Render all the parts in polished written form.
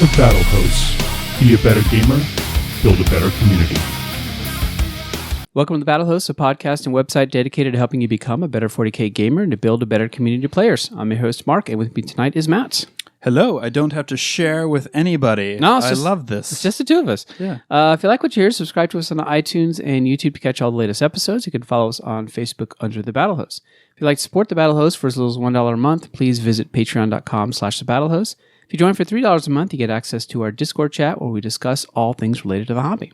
The Battlehosts. Be a better gamer, build a better community. Welcome to The Battlehosts, a podcast and website dedicated to helping you become a better 40K gamer and to build a better community of players. I'm your host, Mark, and with me tonight is Matt. Hello, I don't have to share with anybody. No, I love this. It's just the two of us. Yeah. If you like what you hear, subscribe to us on iTunes and YouTube to catch all the latest episodes. You can follow us on Facebook under The Battlehosts. If you'd like to support The Battlehosts for as little as $1 a month, please visit patreon.com/thebattlehosts. If you join for $3 a month, you get access to our Discord chat where we discuss all things related to the hobby.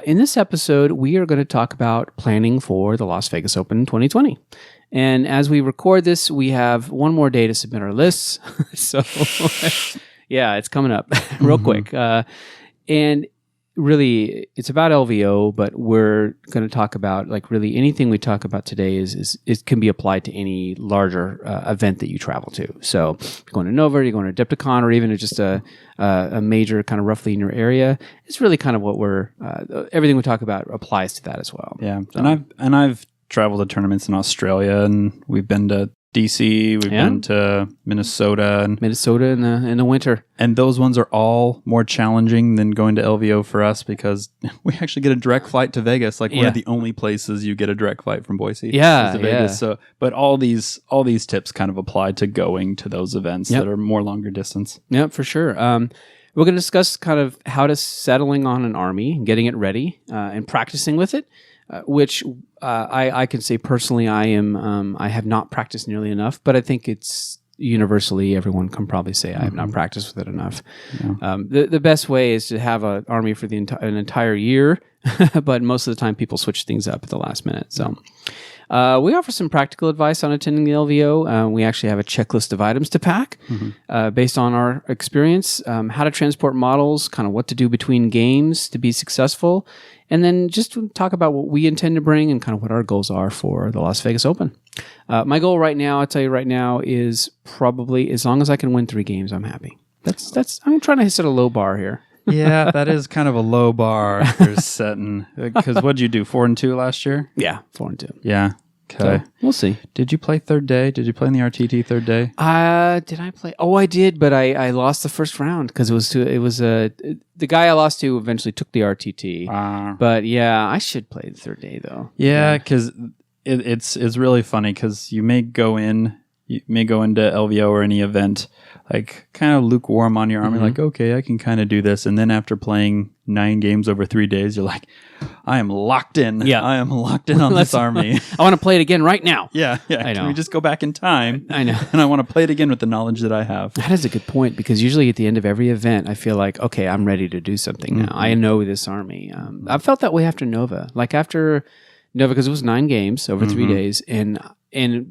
In this episode, we are going to talk about planning for the Las Vegas Open 2020. And as we record this, we have one more day to submit our lists. So, yeah, it's coming up real quick. And really, it's about LVO, but we're going to talk about, like, really anything we talk about today is it can be applied to any larger event that you travel to. So if you're going to Nova, you're going to Adepticon, or even just a major kind of roughly in your area, it's really kind of what everything we talk about applies to that as well. Yeah, so. and I've traveled to tournaments in Australia, and we've been to DC, we've been to Minnesota in the winter, and those ones are all more challenging than going to LVO for us because we actually get a direct flight to Vegas, like one of the only places you get a direct flight from Boise to Vegas. So, but all these tips kind of apply to going to those events that are more longer distance. Yeah, for sure. We're going to discuss kind of how to settling on an army, getting it ready, and practicing with it. Which I can say personally, I have not practiced nearly enough, but I think it's universally everyone can probably say I have not practiced with it enough. Yeah. The best way is to have an army for an entire year, but most of the time people switch things up at the last minute. So we offer some practical advice on attending the LVO. We actually have a checklist of items to pack based on our experience, how to transport models, kind of what to do between games to be successful, and then just to talk about what we intend to bring and kind of what our goals are for the Las Vegas Open. My goal right now, I'll tell you right now, is probably as long as I can win 3 games, I'm happy. I'm trying to set a low bar here. Yeah, that is kind of a low bar you're setting. Because what did you do, 4-2 last year? Yeah, 4-2. Yeah. Okay. So, we'll see. Did you play third day? Did you play in the RTT third day? Did I play? Oh, I did, but I lost the first round because the guy I lost to eventually took the RTT. But yeah, I should play the third day though. Yeah, because it's really funny because you may go into LVO or any event like kind of lukewarm on your army, like, okay, I can kind of do this. And then after playing 9 games over 3 days, you're like, I am locked in. Yeah. I am locked in on this army. I want to play it again right now. Yeah. I know. Can we just go back in time? I know. And I want to play it again with the knowledge that I have. That is a good point because usually at the end of every event, I feel like, okay, I'm ready to do something now. I know this army. I felt that way after Nova. Like after Nova, because it was 9 games over 3 days, and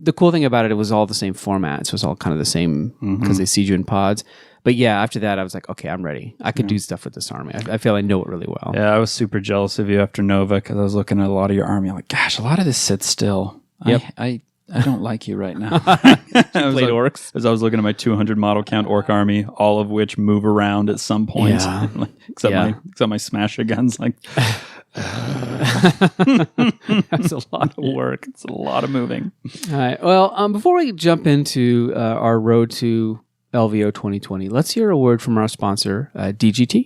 the cool thing about it was all the same formats. It was all kind of the same because they siege you in pods. But yeah, after that, I was like, okay, I'm ready. I could do stuff with this army. I feel I know it really well. Yeah, I was super jealous of you after Nova because I was looking at a lot of your army. I'm like, gosh, a lot of this sits still. Yep. I don't like you right now. Played orcs. As I was looking at my 200 model count orc army, all of which move around at some point. Yeah. except my smasher guns. Like, that's a lot of work. It's a lot of moving. All right. Well, before we jump into our road to LVO 2020, let's hear a word from our sponsor, DGT.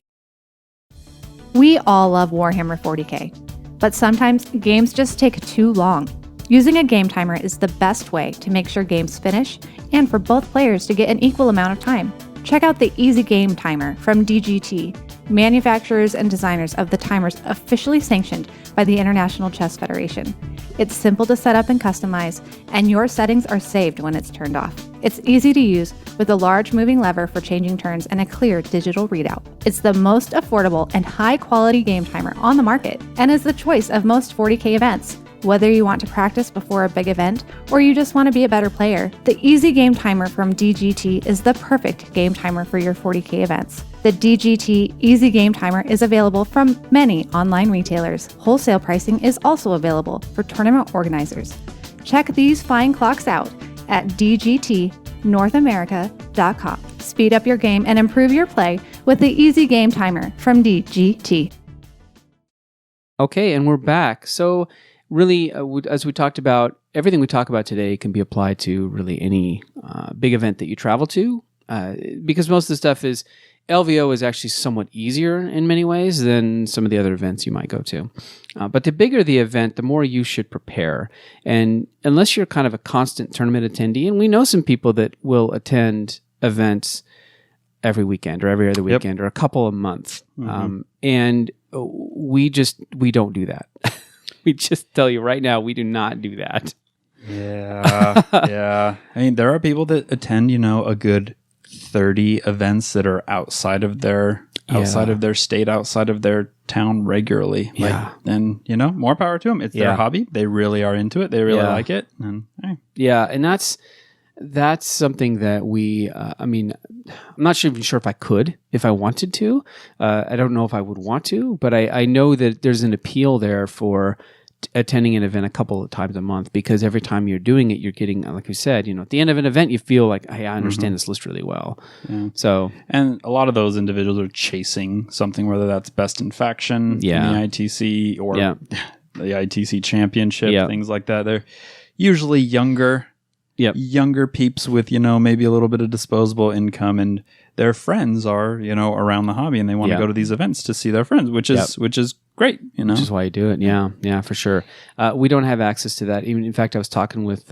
We all love Warhammer 40K, but sometimes games just take too long. Using a game timer is the best way to make sure games finish and for both players to get an equal amount of time. Check out the Easy Game Timer from DGT, manufacturers and designers of the timers officially sanctioned by the International Chess Federation. It's simple to set up and customize, and your settings are saved when it's turned off. It's easy to use with a large moving lever for changing turns and a clear digital readout. It's the most affordable and high-quality game timer on the market and is the choice of most 40K events. Whether you want to practice before a big event or you just want to be a better player, the Easy Game Timer from DGT is the perfect game timer for your 40K events. The DGT Easy Game Timer is available from many online retailers. Wholesale pricing is also available for tournament organizers. Check these fine clocks out at dgtnorthamerica.com. Speed up your game and improve your play with the Easy Game Timer from DGT. Okay, and we're back. So really, as we talked about, everything we talk about today can be applied to really any big event that you travel to, because most of the stuff is LVO is actually somewhat easier in many ways than some of the other events you might go to. But the bigger the event, the more you should prepare. And unless you're kind of a constant tournament attendee, and we know some people that will attend events every weekend or every other weekend or a couple a month. And we don't do that. We just tell you right now, we do not do that. Yeah. Yeah. I mean, there are people that attend, a good 30 events that are outside of their state, outside of their town regularly. And more power to them. It's their hobby. They really are into it. They really like it. And and that's something that we, I'm not even sure if I wanted to. I don't know if I would want to, but I know that there's an appeal there for attending an event a couple of times a month, because every time you're doing it, you're getting, like we said, at the end of an event, you feel like, hey, I understand this list really well. Yeah. So, and a lot of those individuals are chasing something, whether that's best in faction in the ITC or the ITC championship, things like that. They're usually younger peeps with, maybe a little bit of disposable income, and their friends are, around the hobby, and they want to go to these events to see their friends, which is great, Which is why you do it. Yeah, for sure. We don't have access to that. Even in fact, I was talking with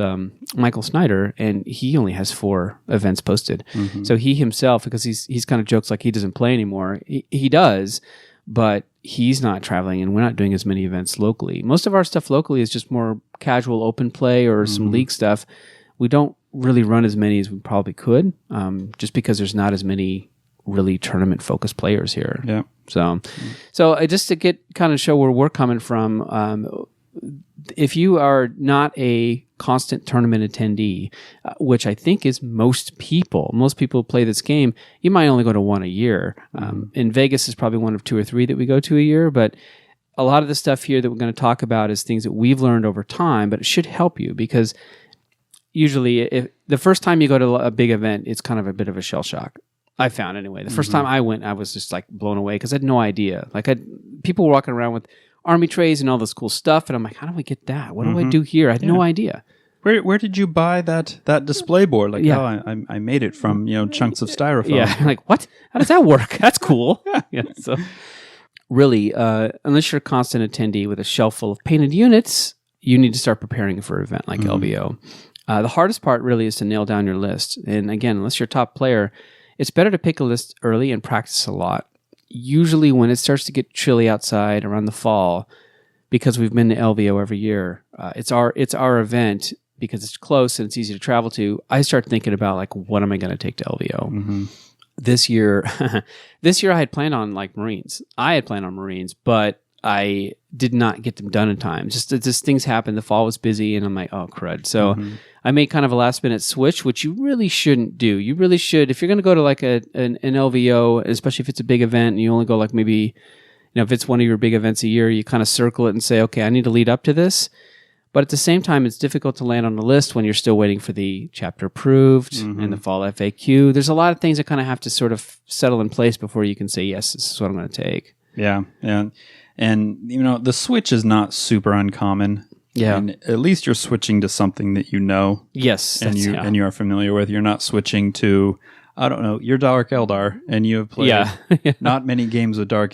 Michael Snyder, and he only has 4 events posted. So he himself, because he's kind of jokes like he doesn't play anymore. He does, but he's not traveling, and we're not doing as many events locally. Most of our stuff locally is just more casual open play or some league stuff. We don't really run as many as we probably could, just because there's not as many really tournament-focused players here. Yeah. So just to kind of show where we're coming from, if you are not a constant tournament attendee, which I think is most people play this game, you might only go to one a year. In Vegas is probably one of 2 or 3 that we go to a year, but a lot of the stuff here that we're going to talk about is things that we've learned over time, but it should help you, because usually if the first time you go to a big event, it's kind of a bit of a shell shock. I found anyway. The first time I went, I was just like blown away, because I had no idea. Like people were walking around with army trays and all this cool stuff, and I'm like, how do we get that? What do I do here? I had no idea. Where did you buy that display board? Like, I made it from chunks of styrofoam. Yeah, like what? How does that work? That's cool. So really, unless you're a constant attendee with a shelf full of painted units, you need to start preparing for an event like LVO. The hardest part really is to nail down your list. And again, unless you're a top player, it's better to pick a list early and practice a lot. Usually when it starts to get chilly outside around the fall, because we've been to LVO every year, it's our event, because it's close and it's easy to travel to. I start thinking about, like, what am I going to take to LVO? This year I had planned on Marines. But I did not get them done in time. Just things happened. The fall was busy, and I'm like, oh, crud. So I made kind of a last-minute switch, which you really shouldn't do. You really should, if you're going to go to like an LVO, especially if it's a big event, and you only go like maybe, if it's one of your big events a year, you kind of circle it and say, okay, I need to lead up to this. But at the same time, it's difficult to land on the list when you're still waiting for the chapter approved and the fall FAQ. There's a lot of things that kind of have to sort of settle in place before you can say, yes, this is what I'm going to take. Yeah. And, the switch is not super uncommon. Yeah. And at least you're switching to something that you know. Yes. And you are familiar with. You're not switching to, I don't know, your Dark Eldar, and you have played not many games with your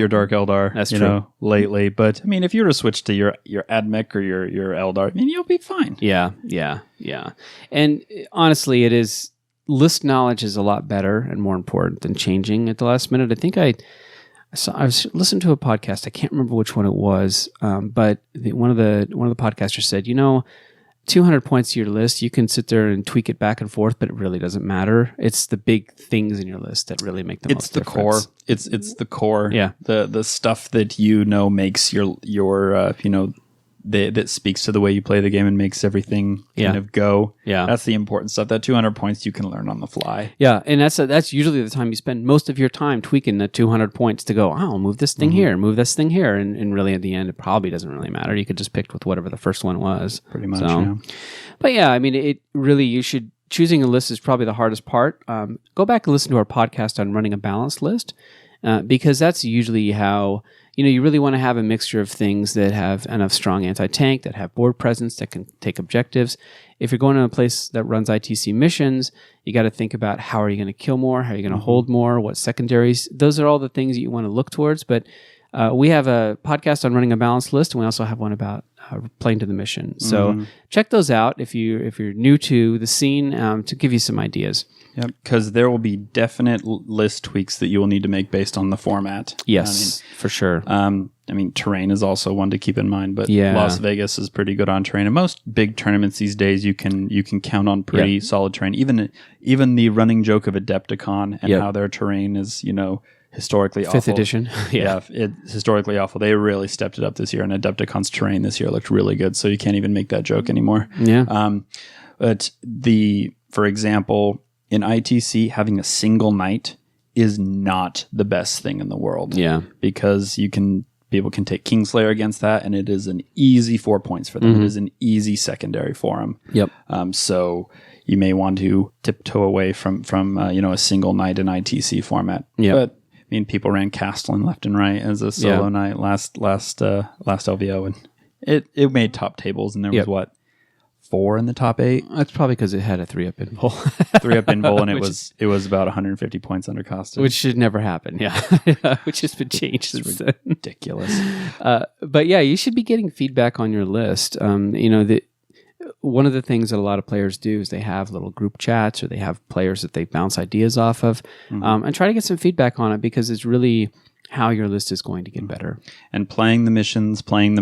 Dark Eldar. That's true. Lately. But, if you were to switch to your Admech or your Eldar, you'll be fine. Yeah. And honestly, list knowledge is a lot better and more important than changing at the last minute. I think I was listening to a podcast. I can't remember which one it was, but one of the podcasters said, 200 points to your list, you can sit there and tweak it back and forth, but it really doesn't matter. It's the big things in your list that really make the most difference. It's the core. Yeah. The stuff that makes your that speaks to the way you play the game and makes everything kind of go. Yeah. That's the important stuff. That 200 points you can learn on the fly. Yeah, and that's usually the time you spend most of your time tweaking the 200 points to go, I'll move this thing here, move this thing here, and really at the end it probably doesn't really matter. You could just pick with whatever the first one was. Pretty much, yeah. But yeah, it really, choosing a list is probably the hardest part. Go back and listen to our podcast on running a balanced list, because that's usually how... you really want to have a mixture of things that have enough strong anti-tank, that have board presence, that can take objectives. if you're going to a place that runs ITC missions, you got to think about how are you going to kill more, how are you going to hold more, what secondaries. Those are all the things that you want to look towards. But we have a podcast on running a balanced list, and we also have one about playing to the mission. So check those out if you're new to the scene, to give you some ideas. Yep, because there will be definite list tweaks that you will need to make based on the format. Yes, for sure. I mean, terrain is also one to keep in mind, but Las Vegas is pretty good on terrain. And most big tournaments these days, you can count on pretty solid terrain. Even the running joke of Adepticon and how their terrain is, historically awful. 5th edition. It's historically awful. They really stepped it up this year, and Adepticon's terrain this year looked really good, so you can't even make that joke anymore. Yeah. But for example, in ITC, having a single knight is not the best thing in the world. Yeah. Because people can take Kingslayer against that, and it is an easy 4 points for them. It is an easy secondary for them. Yep. So you may want to tiptoe away from a single knight in ITC format. Yeah. But I mean, people ran Castellan left and right as a solo knight last LVO, and it made top tables, and there was 4 in the top 8. That's probably because it had a 3-up invul. 3-up invul, and it was about 150 points under costed. Which should never happen, which has been changed since then. Ridiculous. But yeah, you should be getting feedback on your list. One of the things that a lot of players do is they have little group chats, or they have players that they bounce ideas off of, and try to get some feedback on it, because it's really how your list is going to get better. And playing the missions, because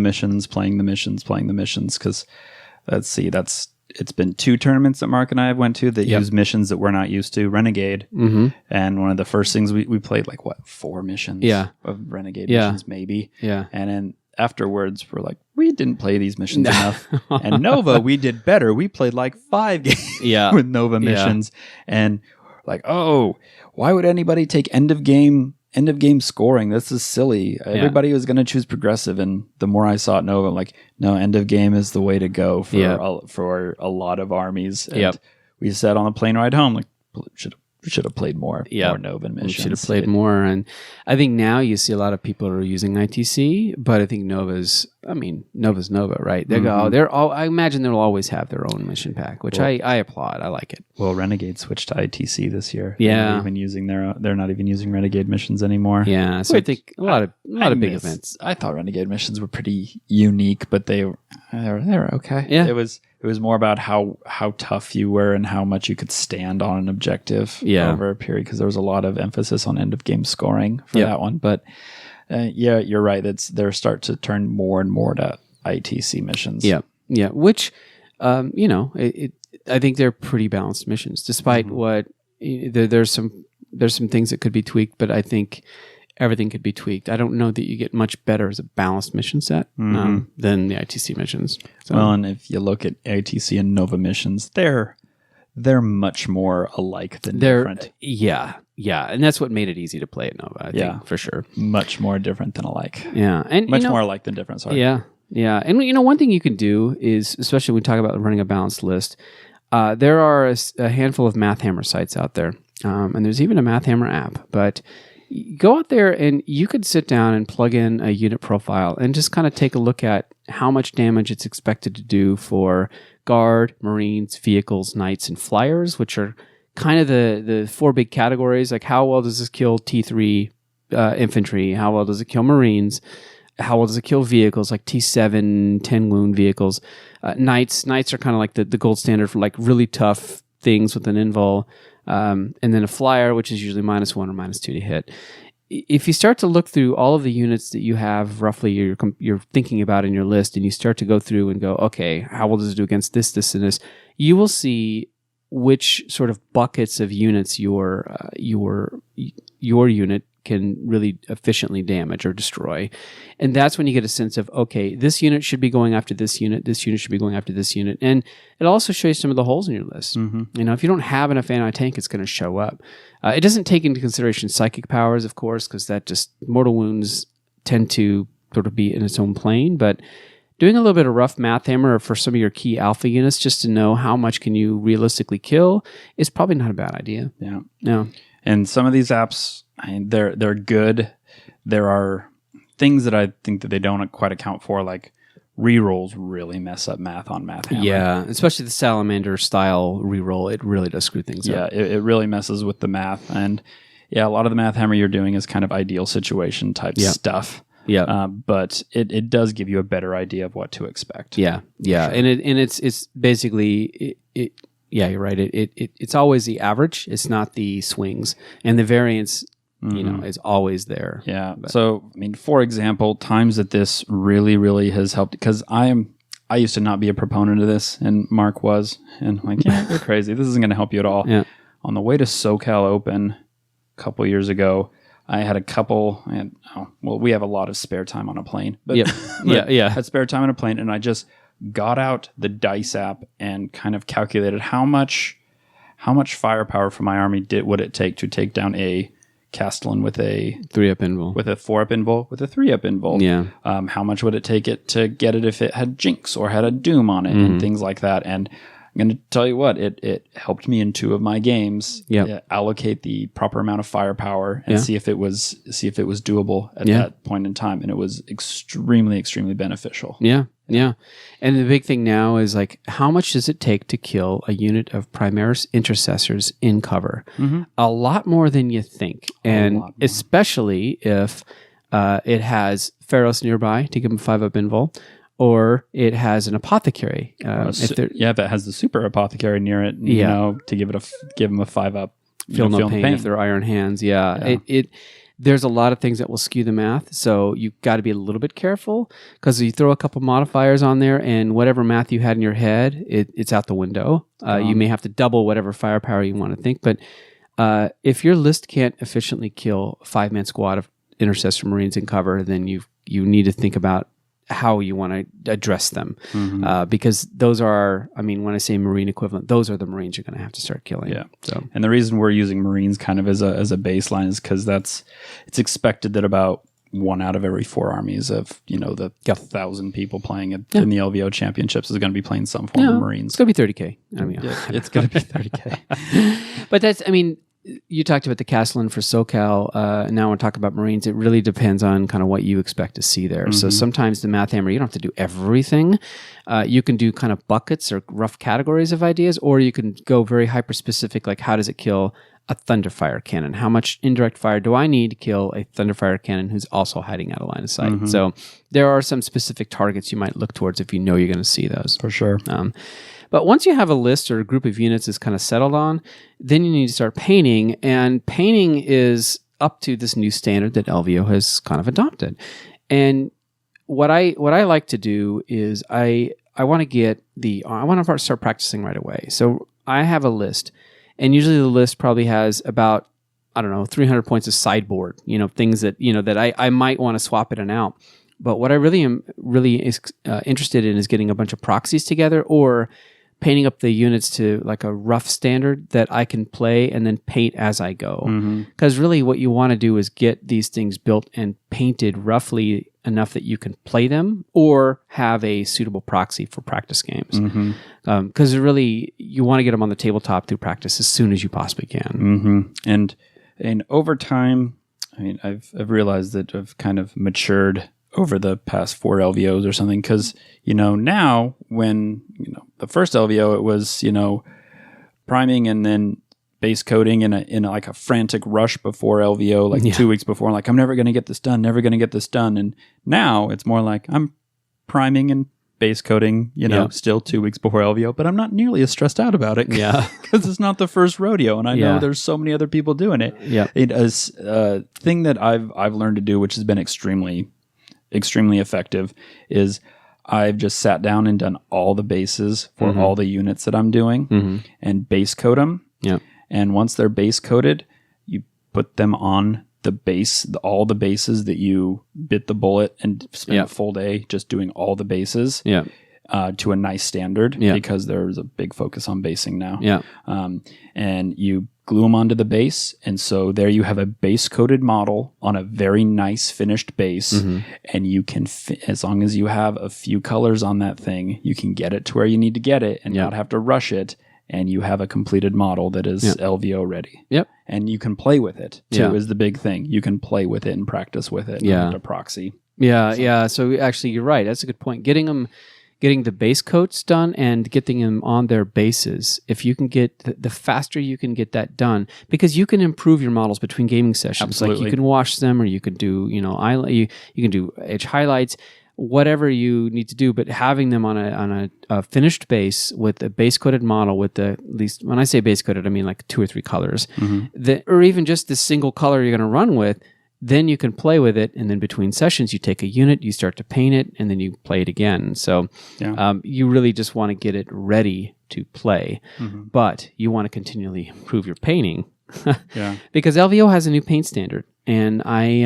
let's see, it's been 2 tournaments that Mark and I have went to that use missions that we're not used to. Renegade, and one of the first things we played 4 missions of Renegade missions maybe. Yeah. And then afterwards we're like, we didn't play these missions enough. And Nova, we did better. We played 5 games with Nova missions, and why would anybody take end of game scoring? This is silly. Everybody was going to choose progressive, and the more I saw it Nova, I'm like, no, end of game is the way to go for a lot of armies. And we said on the plane ride home, we should have played more Nova missions. We should have played more. And I think now you see a lot of people are using ITC, but I think Nova's Nova, right? I imagine they'll always have their own mission pack, which I applaud. I like it. Well, Renegade switched to ITC this year. Yeah. They're not even using Renegade missions anymore. Yeah. So I think a lot of big events. I thought Renegade missions were pretty unique, but they were okay. Yeah. It was more about how tough you were and how much you could stand on an objective over a period, because there was a lot of emphasis on end of game scoring for that one. But you're right. They're start to turn more and more to ITC missions. Yeah, yeah. Which, I think they're pretty balanced missions, despite what there's some things that could be tweaked, but I think everything could be tweaked. I don't know that you get much better as a balanced mission set than the ITC missions. So. Well, and if you look at ITC and Nova missions, they're much more alike than different. Yeah, and that's what made it easy to play at Nova. I think, for sure. Much more different than alike. Yeah, and much more alike than different. Sorry. Yeah, and one thing you can do is, especially when we talk about running a balanced list, there are a handful of Math Hammer sites out there, and there's even a Math Hammer app, but. Go out there and you could sit down and plug in a unit profile and just kind of take a look at how much damage it's expected to do for Guard, Marines, Vehicles, Knights, and Flyers, which are kind of the 4 big categories. Like, how well does this kill T3 infantry? How well does it kill Marines? How well does it kill vehicles like T7, 10 wound vehicles? Knights are kind of like the gold standard for really tough things with an invul. And then a Flyer, which is usually -1 or -2 to hit. If you start to look through all of the units that you have roughly you're thinking about in your list, and you start to go through and go, okay, how well does it do against this, this, and this? You will see which sort of buckets of units your unit can really efficiently damage or destroy. And that's when you get a sense of, okay, this unit should be going after this unit should be going after this unit. And it also shows you some of the holes in your list. If you don't have enough anti-tank, it's going to show up. It doesn't take into consideration psychic powers, of course, because that just, mortal wounds tend to sort of be in its own plane, but doing a little bit of rough Math Hammer for some of your key alpha units just to know how much can you realistically kill is probably not a bad idea. Yeah. No. And some of these apps, they're good. There are things that I think that they don't quite account for, like rerolls really mess up math on math hammer. Yeah, especially the salamander style reroll. It really does screw things up. Yeah, it really messes with the math. And yeah, a lot of the math hammer you're doing is kind of ideal situation type stuff. Yeah. But it does give you a better idea of what to expect. Yeah. Yeah. Sure. And it's basically yeah, you're right. It's always the average. It's not the swings, and the variance, is always there. Yeah. But. So, I mean, for example, times that this really, really has helped, because I used to not be a proponent of this, and Mark was, and I'm like, yeah, you're crazy. This isn't going to help you at all. Yeah. On the way to SoCal Open a couple years ago, I had we have a lot of spare time on a plane. But yeah. had spare time on a plane, and I just got out the dice app and kind of calculated how much firepower for my army would it take to take down a Castellan with a 3-up invul, with a 4-up invul, with a 3-up invul. Yeah. How much would it take it to get it if it had Jinx or had a Doom on it and things like that? And I'm going to tell you what, it helped me in 2 of my games allocate the proper amount of firepower and see if it was doable at that point in time, and it was extremely, extremely beneficial. Yeah. Yeah. And the big thing now is like, how much does it take to kill a unit of Primaris intercessors in cover? A lot more than you think. And especially if it has Pharaohs nearby to give them 5-up invul, or it has an apothecary. If it has the super apothecary near it, to give them a 5-up. Feel no pain if they're iron hands. Yeah. There's a lot of things that will skew the math, so you've got to be a little bit careful, because you throw a couple modifiers on there, and whatever math you had in your head, it's out the window. You may have to double whatever firepower you want to think, but if your list can't efficiently kill a 5-man squad of Intercessor Marines in cover, then you need to think about how you want to address them, because those are, when I say Marine equivalent, those are the Marines you're going to have to start killing. Yeah. So, and the reason we're using Marines kind of as a baseline is because it's expected that about 1 out of every 4 armies of the 1,000 people playing in the LVO championships is going to be playing some form of Marines. It's going to be 30K. It's going to be 30K. But that's, you talked about the Castellan for SoCal. Now we're talking about Marines. It really depends on kind of what you expect to see there. So sometimes the math hammer, you don't have to do everything. You can do kind of buckets or rough categories of ideas, or you can go very hyper-specific, like how does it kill a Thunderfire cannon? How much indirect fire do I need to kill a Thunderfire cannon who's also hiding out of line of sight? So there are some specific targets you might look towards if you know you're going to see those. For sure. But once you have a list or a group of units that's kind of settled on, then you need to start painting. And painting is up to this new standard that LVO has kind of adopted. And what I like to do is I want to start practicing right away. So I have a list, and usually the list probably has about 300 points of sideboard. Things that that I might want to swap in and out. But what I really am interested in is getting a bunch of proxies together, or painting up the units to like a rough standard that I can play and then paint as I go. Because really what you want to do is get these things built and painted roughly enough that you can play them or have a suitable proxy for practice games. Because really you want to get them on the tabletop through practice as soon as you possibly can. And over time, I've realized that I've kind of matured over the past 4 LVOs or something, because now when the first LVO, it was priming and then base coding in a frantic rush before LVO, like 2 weeks before, like I'm never going to get this done. And now it's more like I'm priming and base coding, still 2 weeks before LVO, but I'm not nearly as stressed out about it. Yeah, because it's not the first rodeo, and I know there's so many other people doing it. Yeah, it is a thing that I've learned to do, which has been extremely effective, is I've just sat down and done all the bases for all the units that I'm doing and base code them. Yeah. And once they're base coded, you put them on the base, all the bases that you bit the bullet and spent a full day just doing all the bases to a nice standard, because there's a big focus on basing now. Yeah. And you glue them onto the base, and so there you have a base coated model on a very nice finished base, and you can as long as you have a few colors on that thing, you can get it to where you need to get it and not have to rush it, and you have a completed model that is LVO ready. Yep. And you can play with it too, is the big thing. You can play with it and practice with it and have to proxy. Yeah. So actually, you're right. That's a good point. Getting the base coats done and getting them on their bases. If you can get the faster you can get that done, because you can improve your models between gaming sessions. Absolutely. Like you can wash them, or you can do you can do edge highlights, whatever you need to do. But having them on a finished base with a base coated model with at least, when I say base coated, I mean like 2 or 3 colors, or even just the single color you're going to run with. Then you can play with it, and then between sessions, you take a unit, you start to paint it, and then you play it again. So you really just want to get it ready to play, but you want to continually improve your painting. Because LVO has a new paint standard, and I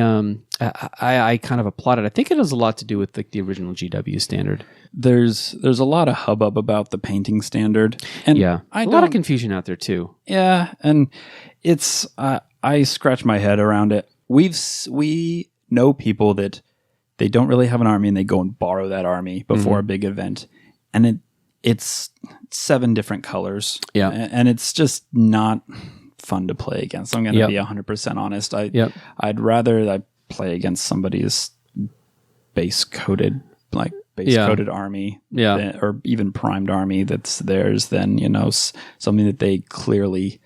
kind of applaud it. I think it has a lot to do with like the original GW standard. There's a lot of hubbub about the painting standard, and a lot of confusion out there too. Yeah, and it's I scratch my head around it. We know people that they don't really have an army and they go and borrow that army before a big event, and it's 7 different colors. Yeah, and it's just not fun to play against. I'm going to be 100% honest. I'd rather I play against somebody's base coated army, or even primed army that's theirs than something that they clearly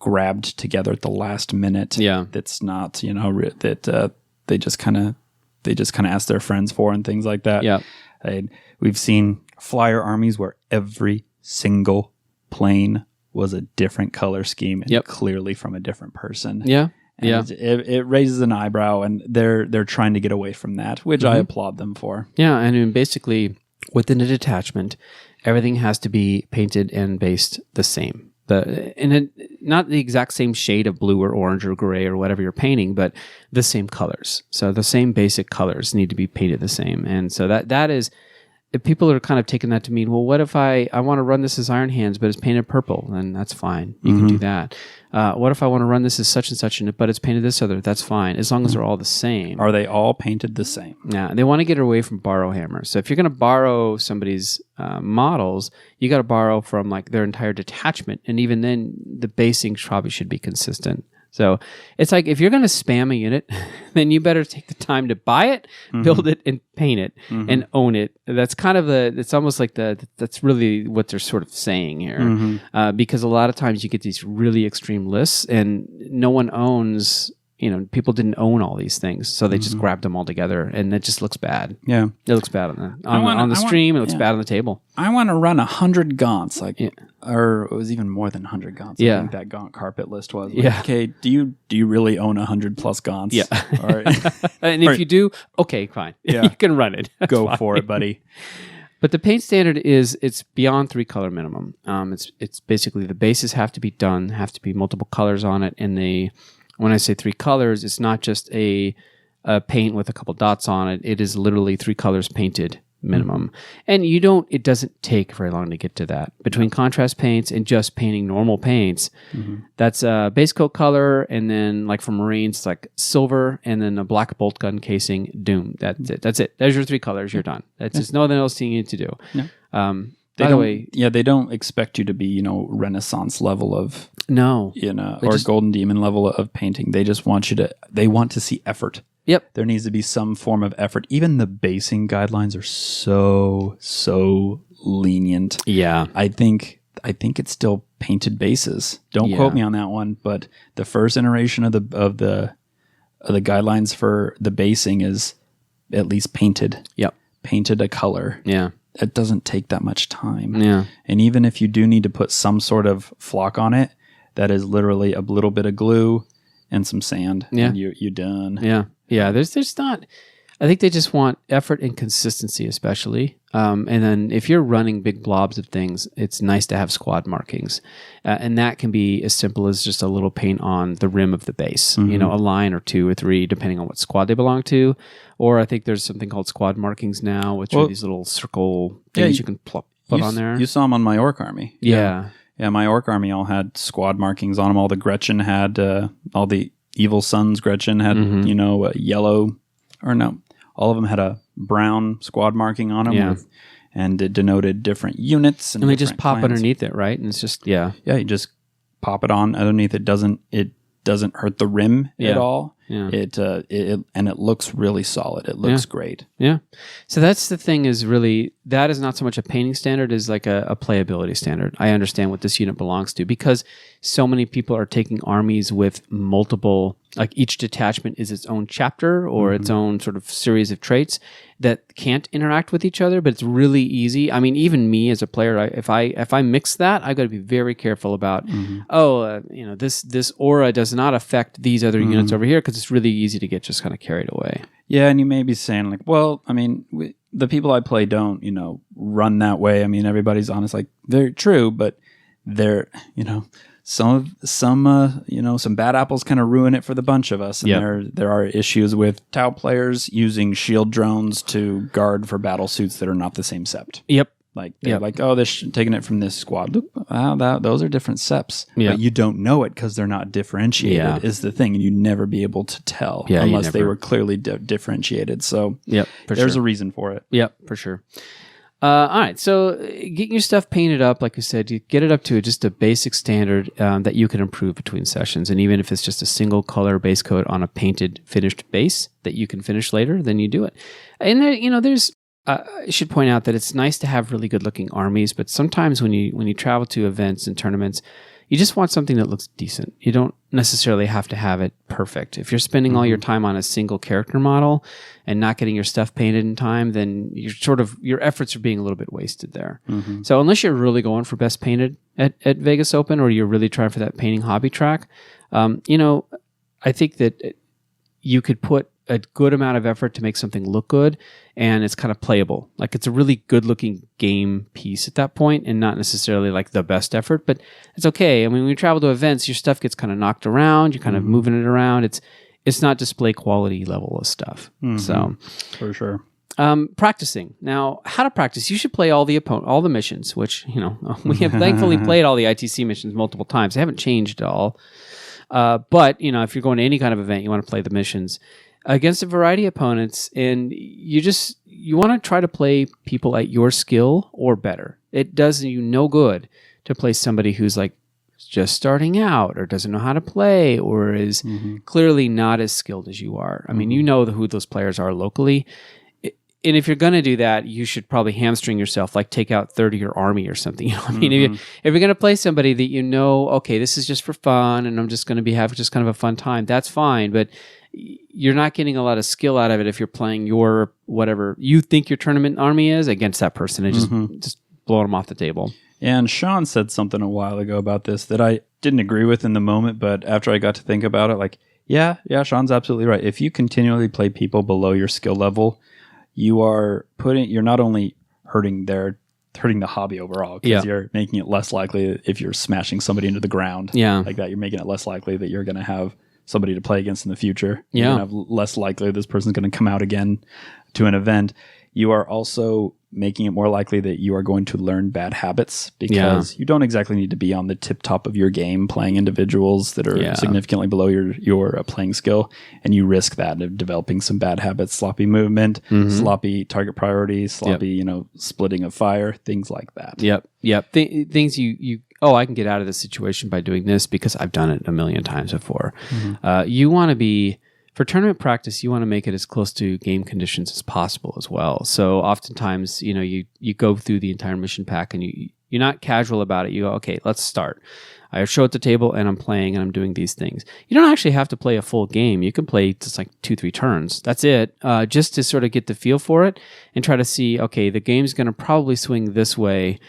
grabbed together at the last minute. That's not that they just kind of ask their friends for and things like that. We've seen flyer armies where every single plane was a different color scheme and clearly from a different person. It raises an eyebrow, and they're trying to get away from that, which I applaud them for. And basically within a detachment, everything has to be painted and based the same. Not the exact same shade of blue or orange or gray or whatever you're painting, but the same colors. So the same basic colors need to be painted the same. And so that is, if people are kind of taking that to mean, well, what if I want to run this as Iron Hands, but it's painted purple? Then that's fine. You can do that. What if I want to run this as such and such, but it's painted this other? That's fine, as long as they're all the same. Are they all painted the same? Yeah, they want to get away from borrow hammers. So if you're going to borrow somebody's models, you got to borrow from like their entire detachment, and even then, the basing probably should be consistent. So it's like, if you're going to spam a unit, then you better take the time to buy it, build it, and paint it, and own it. That's kind of it's almost like that's really what they're sort of saying here. Because a lot of times you get these really extreme lists, and no one owns, people didn't own all these things, so they just grabbed them all together, and it just looks bad. Yeah. It looks bad on the stream, it looks bad on the table. I want to run 100 gaunts, or it was even more than 100 gaunts. I think that gaunt carpet list was. Okay, do you really own 100 plus gaunts? Yeah. And if you do, okay, fine. You can run it. Go for it, buddy. But the paint standard it's beyond 3 color minimum. It's basically the bases have to be done, have to be multiple colors on it, and when I say 3 colors, it's not just a paint with a couple dots on it. It is literally 3 colors painted minimum. And it doesn't take very long to get to that. Between contrast paints and just painting normal paints, that's a base coat color, and then like for Marines, it's like silver, and then a black bolt gun casing, doom. That's it. There's your 3 colors. You're done. There's nothing else you need to do. By the way, they don't expect you to be, Renaissance level of or Golden Demon level of painting. They just want they want to see effort. Yep. There needs to be some form of effort. Even the basing guidelines are so lenient. Yeah. I think it's still painted bases. Don't quote me on that one, but the first iteration of the guidelines for the basing is at least painted. Yep. Painted a color. Yeah. It doesn't take that much time. Yeah. And even if you do need to put some sort of flock on it, that is literally a little bit of glue and some sand. Yeah. And you're done. Yeah. Yeah. There's not, I think they just want effort and consistency, especially. And then if you're running big blobs of things, it's nice to have squad markings. And that can be as simple as just a little paint on the rim of the base, a line or 2 or 3, depending on what squad they belong to. Or I think there's something called squad markings now, which are these little circle things you can put on there. You saw them on my Orc army. Yeah. Yeah, my Orc army all had squad markings on them. All the Gretchen had, all the Evil Sons Gretchen had, a yellow, or no, all of them had a brown squad marking on them, and it denoted different units. And they just pop underneath it, right? And it's just, you just pop it on underneath. It doesn't hurt the rim at all. Yeah. It looks really solid. It looks great. Yeah. So that's the thing is really, that is not so much a painting standard as like a playability standard. I understand what this unit belongs to because so many people are taking armies with multiple, like each detachment is its own chapter or its own sort of series of traits that can't interact with each other, but it's really easy. I mean, even me as a player, if I mix that, I've got to be very careful about, this aura does not affect these other units over here because it's really easy to get just kind of carried away. Yeah, and you may be saying like, well, I mean, the people I play don't, run that way. I mean, everybody's honest, like they're true, but they're, some bad apples kind of ruin it for the bunch of us. And there are issues with Tau players using shield drones to guard for battle suits that are not the same sept. Yep. Like they're like, oh, they're taking it from this squad. Look, wow, those are different seps. Yeah. But you don't know it because they're not differentiated. Is the thing, and you'd never be able to tell unless they were clearly differentiated. So there's a reason for it. Yep, for sure. All right, so getting your stuff painted up, like you said, you get it up to just a basic standard that you can improve between sessions. And even if it's just a single color base coat on a painted, finished base that you can finish later, then you do it. And there's I should point out that it's nice to have really good-looking armies, but sometimes when you travel to events and tournaments, you just want something that looks decent. You don't necessarily have to have it perfect. If you're spending all your time on a single character model and not getting your stuff painted in time, then your efforts are being a little bit wasted there. So unless you're really going for best painted at Vegas Open, or you're really trying for that painting hobby track, I think that you could put a good amount of effort to make something look good, and it's kind of playable. Like it's a really good looking game piece at that point, and not necessarily like the best effort, but it's okay. I mean, when you travel to events, your stuff gets kind of knocked around, you're kind of moving it around. It's not display quality level of stuff. So for sure. Practicing. Now, how to practice? You should play all the missions, which, we have thankfully played all the ITC missions multiple times. They haven't changed at all. But, if you're going to any kind of event, you want to play the missions against a variety of opponents, and you want to try to play people at your skill or better. It does you no good to play somebody who's like just starting out or doesn't know how to play or is clearly not as skilled as you are. I mean, who those players are locally. And if you're going to do that, you should probably hamstring yourself, like take out 30 your army or something. I mean, if you're going to play somebody that okay, this is just for fun and I'm just going to have just kind of a fun time, that's fine. But you're not getting a lot of skill out of it if you're playing your whatever you think your tournament army is against that person and just blowing them off the table. And Sean said something a while ago about this that I didn't agree with in the moment, but after I got to think about it, like, yeah, Sean's absolutely right. If you continually play people below your skill level, you're not only hurting the hobby overall, because you're making it less likely if you're smashing somebody into the ground like that. You're making it less likely that you're going to have somebody to play against in the future. You're going to have less likely this person's going to come out again to an event. You are also making it more likely that you are going to learn bad habits, because you don't exactly need to be on the tip top of your game playing individuals that are significantly below your playing skill, and you risk that of developing some bad habits, sloppy movement, sloppy target priorities, sloppy splitting of fire, things like that. Things I can get out of this situation by doing this because I've done it a million times before. You want to be, for tournament practice, you want to make it as close to game conditions as possible as well. So oftentimes, you go through the entire mission pack and you're not casual about it. You go, okay, let's start. I show at the table and I'm playing and I'm doing these things. You don't actually have to play a full game. You can play just like 2-3 turns. That's it. Just to sort of get the feel for it and try to see, okay, the game's going to probably swing this way.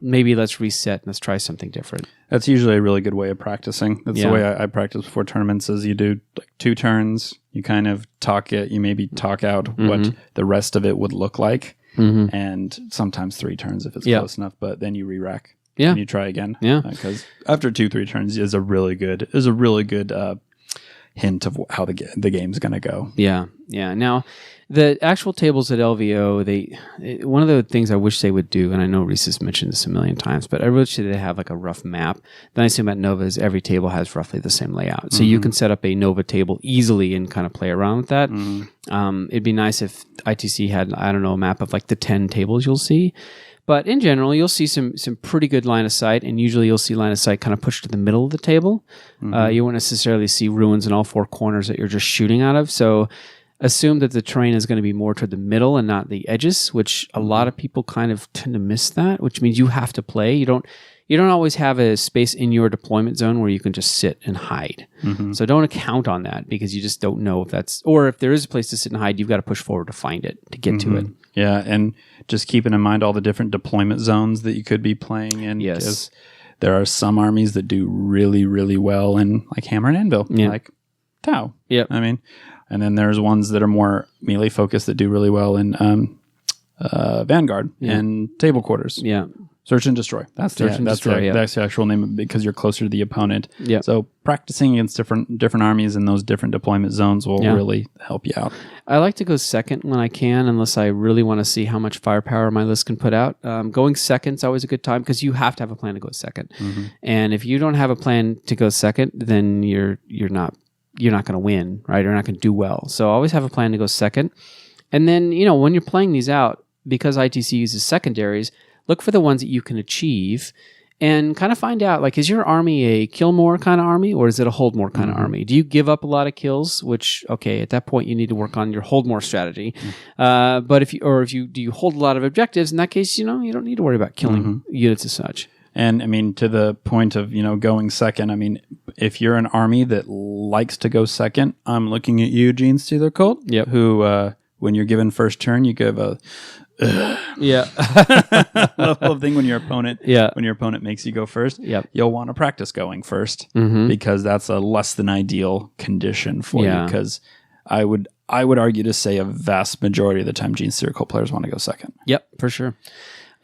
Maybe let's reset and let's try something different. That's usually a really good way of practicing. That's the way I practice before tournaments. Is you do like 2 turns, you kind of talk it, you maybe talk out what the rest of it would look like, and sometimes 3 turns if it's close enough. But then you re-rack and you try again. Because after 2-3 turns is a really good hint of how the game's going to go. Now, the actual tables at LVO, one of the things I wish they would do, and I know Reese has mentioned this a million times, but I wish they have like a rough map. The nice thing about Nova is every table has roughly the same layout. So you can set up a Nova table easily and kind of play around with that. It'd be nice if ITC had, I don't know, a map of like the 10 tables you'll see. But in general, you'll see some pretty good line of sight, and usually you'll see line of sight kind of pushed to the middle of the table. You won't necessarily see ruins in all four corners that you're just shooting out of. So assume that the terrain is going to be more toward the middle and not the edges, which a lot of people kind of tend to miss that, which means you have to play. You don't always have a space in your deployment zone where you can just sit and hide. So don't count on that because you just don't know if that's, or if there is a place to sit and hide, you've got to push forward to find it, to get to it. Yeah, and just keeping in mind all the different deployment zones that you could be playing in. Yes. Because there are some armies that do really, really well in like Hammer and Anvil, like Tau. Yep. I mean, and then there's ones that are more melee focused that do really well in Vanguard and Table Quarters. Yeah. Search and Destroy. That's the actual name because you're closer to the opponent. Yeah. So practicing against different armies in those different deployment zones will really help you out. I like to go second when I can, unless I really want to see how much firepower my list can put out. Going second is always a good time because you have to have a plan to go second. And if you don't have a plan to go second, then you're not going to win, right? You're not going to do well. So always have a plan to go second. And then, when you're playing these out, because ITC uses secondaries, look for the ones that you can achieve and kind of find out, like, is your army a kill more kind of army or is it a hold more kind of army? Do you give up a lot of kills? Which, okay, at that point you need to work on your hold more strategy. But if you hold a lot of objectives, in that case, you don't need to worry about killing units as such. And I mean, to the point of, going second, I mean, if you're an army that likes to go second, I'm looking at you, Gene Steeler Colt, who, when you're given first turn, you give a level of thing when your opponent makes you go first. You'll want to practice going first because that's a less than ideal condition for you. Because I would argue to say a vast majority of the time, Gene Steeler Colt players want to go second. Yep, for sure.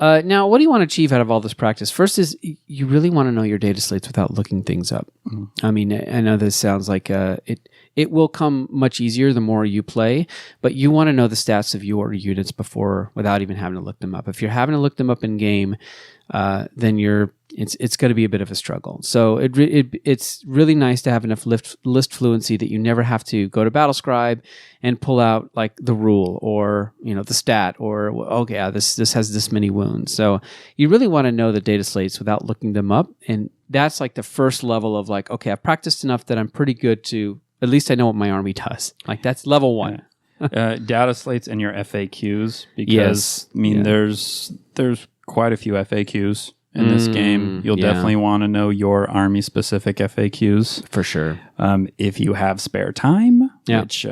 Now, what do you want to achieve out of all this practice? First is you really want to know your data slates without looking things up. I mean, I know this sounds like it will come much easier the more you play, but you want to know the stats of your units without even having to look them up. If you're having to look them up in game, then it's going to be a bit of a struggle. So it's really nice to have enough list fluency that you never have to go to Battlescribe and pull out like the rule or the stat or this has this many wounds. So you really want to know the data slates without looking them up, and that's like the first level of like, okay, I've practiced enough that I'm pretty good to at least I know what my army does. Like that's level one. Data slates and your FAQs because there's quite a few FAQs in this game. You'll definitely want to know your army specific FAQs for sure. If you have spare time, which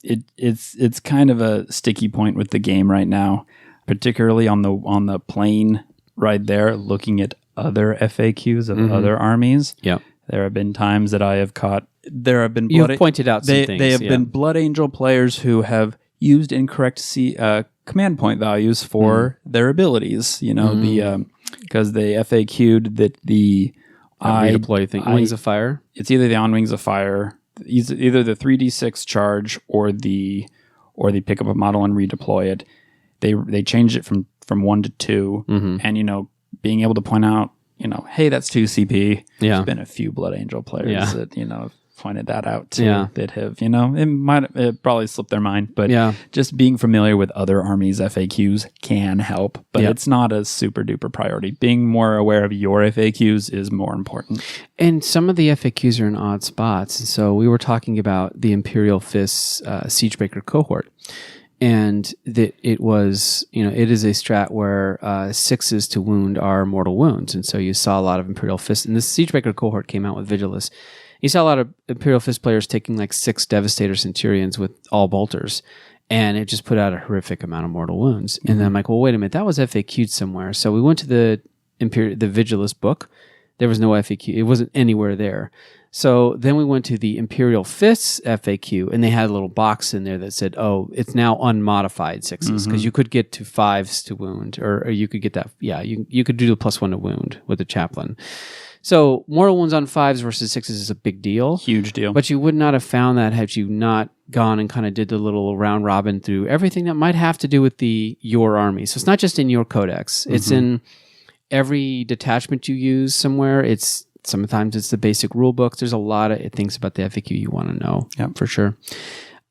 it's kind of a sticky point with the game right now, particularly on the plane right there, looking at other FAQs of other armies. Yeah, there have been times that I have caught. There have been you've pointed out some things. They have been Blood Angel players who have used incorrect command point values for their abilities. Because they FAQ'd that the redeploy thing, Wings of Fire. It's either the on Wings of Fire, either the 3d6 charge or the pick up a model and redeploy it. They changed it from 1 to 2, and being able to point out, hey, that's 2 CP. There's been a few Blood Angel players that pointed that out too. That have it probably slipped their mind, but just being familiar with other armies' FAQs can help, but it's not a super duper priority. Being more aware of your FAQs is more important. And some of the FAQs are in odd spots. And so we were talking about the Imperial Fist's Siegebreaker cohort. And that it was, it is a strat where 6s to wound are mortal wounds. And so you saw a lot of Imperial Fist. And this Siegebreaker cohort came out with Vigilus. You saw a lot of Imperial Fist players taking like 6 Devastator Centurions with all bolters. And it just put out a horrific amount of mortal wounds. And then I'm like, well, wait a minute, that was FAQ'd somewhere. So we went to the Vigilus book. There was no FAQ. It wasn't anywhere there. So then we went to the Imperial Fists FAQ, and they had a little box in there that said, oh, it's now unmodified 6s, because you could get to 5s to wound, or you could get that, you could do the +1 to wound with the chaplain. So mortal wounds on 5s versus 6s is a big deal. Huge deal. But you would not have found that had you not gone and kind of did the little round robin through everything that might have to do with your army. So it's not just in your codex. It's in every detachment you use somewhere. Sometimes it's the basic rule books. There's a lot of things about the FAQ you want to know, for sure.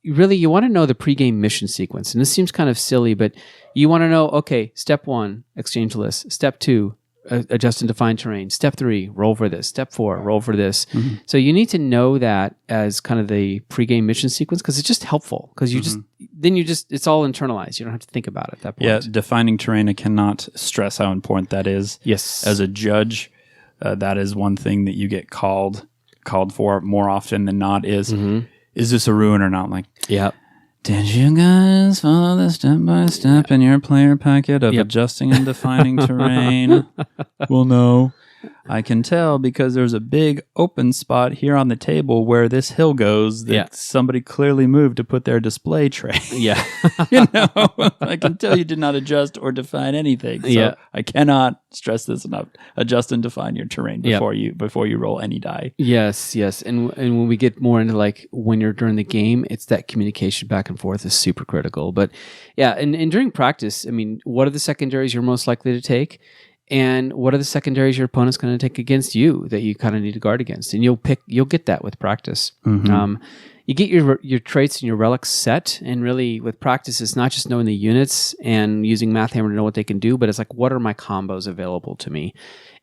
you want to know the pregame mission sequence. And this seems kind of silly, but you want to know, okay, step 1, exchange list. Step 2, adjust and define terrain. Step 3, roll for this. Step 4, roll for this. So you need to know that as kind of the pregame mission sequence because it's just helpful because you it's all internalized. You don't have to think about it at that point. Yeah, defining terrain, I cannot stress how important that is. Yes. As a judge, that is one thing that you get called for more often than not is this a ruin or not? Like, yeah. Did you guys follow the step-by-step in your player packet of adjusting and defining terrain? Well, no. I can tell because there's a big open spot here on the table where this hill goes that somebody clearly moved to put their display tray. Yeah. I can tell you did not adjust or define anything. So I cannot stress this enough. Adjust and define your terrain before you roll any die. Yes. And when we get more into like when you're during the game, it's that communication back and forth is super critical. But yeah, and during practice, I mean, what are the secondaries you're most likely to take? And what are the secondaries your opponent's going to take against you that you kind of need to guard against? And you'll get that with practice. You get your traits and your relics set, and really with practice, it's not just knowing the units and using Math Hammer to know what they can do, but it's like, what are my combos available to me?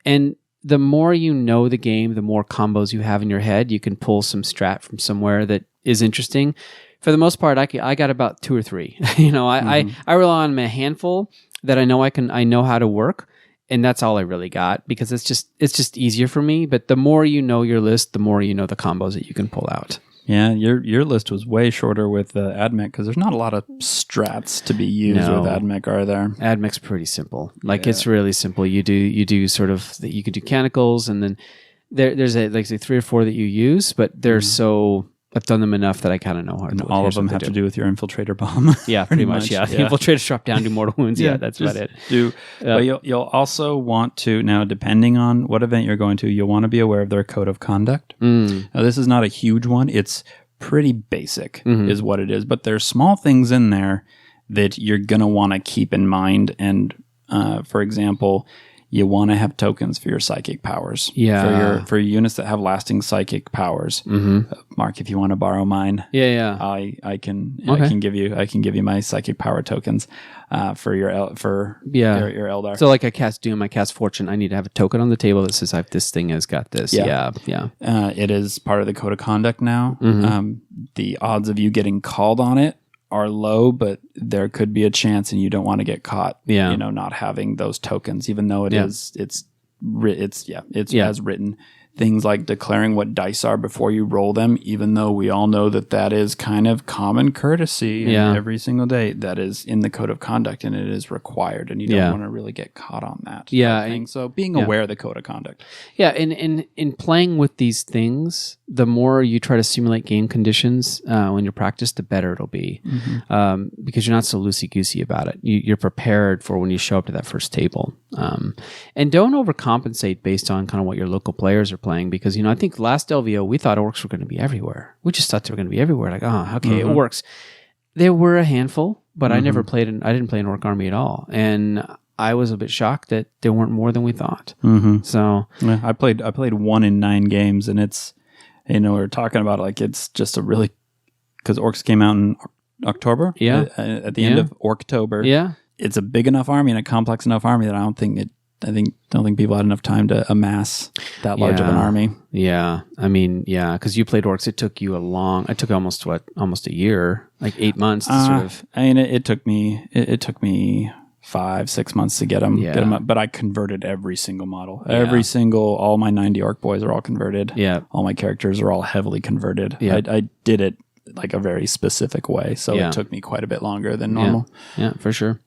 And the more you know the game, the more combos you have in your head. You can pull some strat from somewhere that is interesting. For the most part, I got about 2 or 3. I rely on a handful that I know how to work. And that's all I really got because it's just easier for me. But the more you know your list, the more you know the combos that you can pull out. Yeah, your list was way shorter with AdMech because there's not a lot of strats to be used with AdMech, are there? AdMech's pretty simple. It's really simple. You do sort of you can do canticles, and then there's say 3 or 4 that you use, but they're so. I've done them enough that I kind of know how to do it. All of them have to do with your infiltrator bomb. Yeah, pretty much. Yeah. The infiltrators drop down, do mortal wounds. Yeah, that's about it. But you'll also want to, now depending on what event you're going to, you'll want to be aware of their code of conduct. Now, this is not a huge one. It's pretty basic is what it is. But there's small things in there that you're going to want to keep in mind. And for example, you want to have tokens for your psychic powers. Yeah. For your units that have lasting psychic powers. Mark, if you want to borrow mine, I can give you my psychic power tokens for your Eldar. So like I cast Doom, I cast Fortune, I need to have a token on the table that says this thing has got this. Yeah. It is part of the code of conduct now. The odds of you getting called on it are low, but there could be a chance, and you don't want to get caught. Not having those tokens, even though it's as written. Things like declaring what dice are before you roll them, even though we all know that is kind of common courtesy every single day. That is in the code of conduct, and it is required, and you don't want to really get caught on that. So being aware of the code of conduct. Yeah, and in playing with these things, the more you try to simulate game conditions when you practice, the better it'll be, because you're not so loosey-goosey about it. You're prepared for when you show up to that first table. And don't overcompensate based on kind of what your local players are playing, because I think last LVO we thought orcs were going to be everywhere. We just thought they were going to be everywhere. Like, it works. There were a handful, but I didn't play an orc army at all, and I was a bit shocked that there weren't more than we thought. So I played 1 in 9 games, and it's we were talking about it's just a really, because orcs came out in October. At the end of Orktober. Yeah. It's a big enough army and a complex enough army that I don't think people had enough time to amass that large of an army. Yeah. I mean, because you played orcs, it took you it took almost a year, like 8 months to sort of. I mean, it took me 5-6 months to get them up, but I converted every single model. All my 90 orc boys are all converted. Yeah. All my characters are all heavily converted. Yeah. I did it like a very specific way, so it took me quite a bit longer than normal. Yeah, for sure.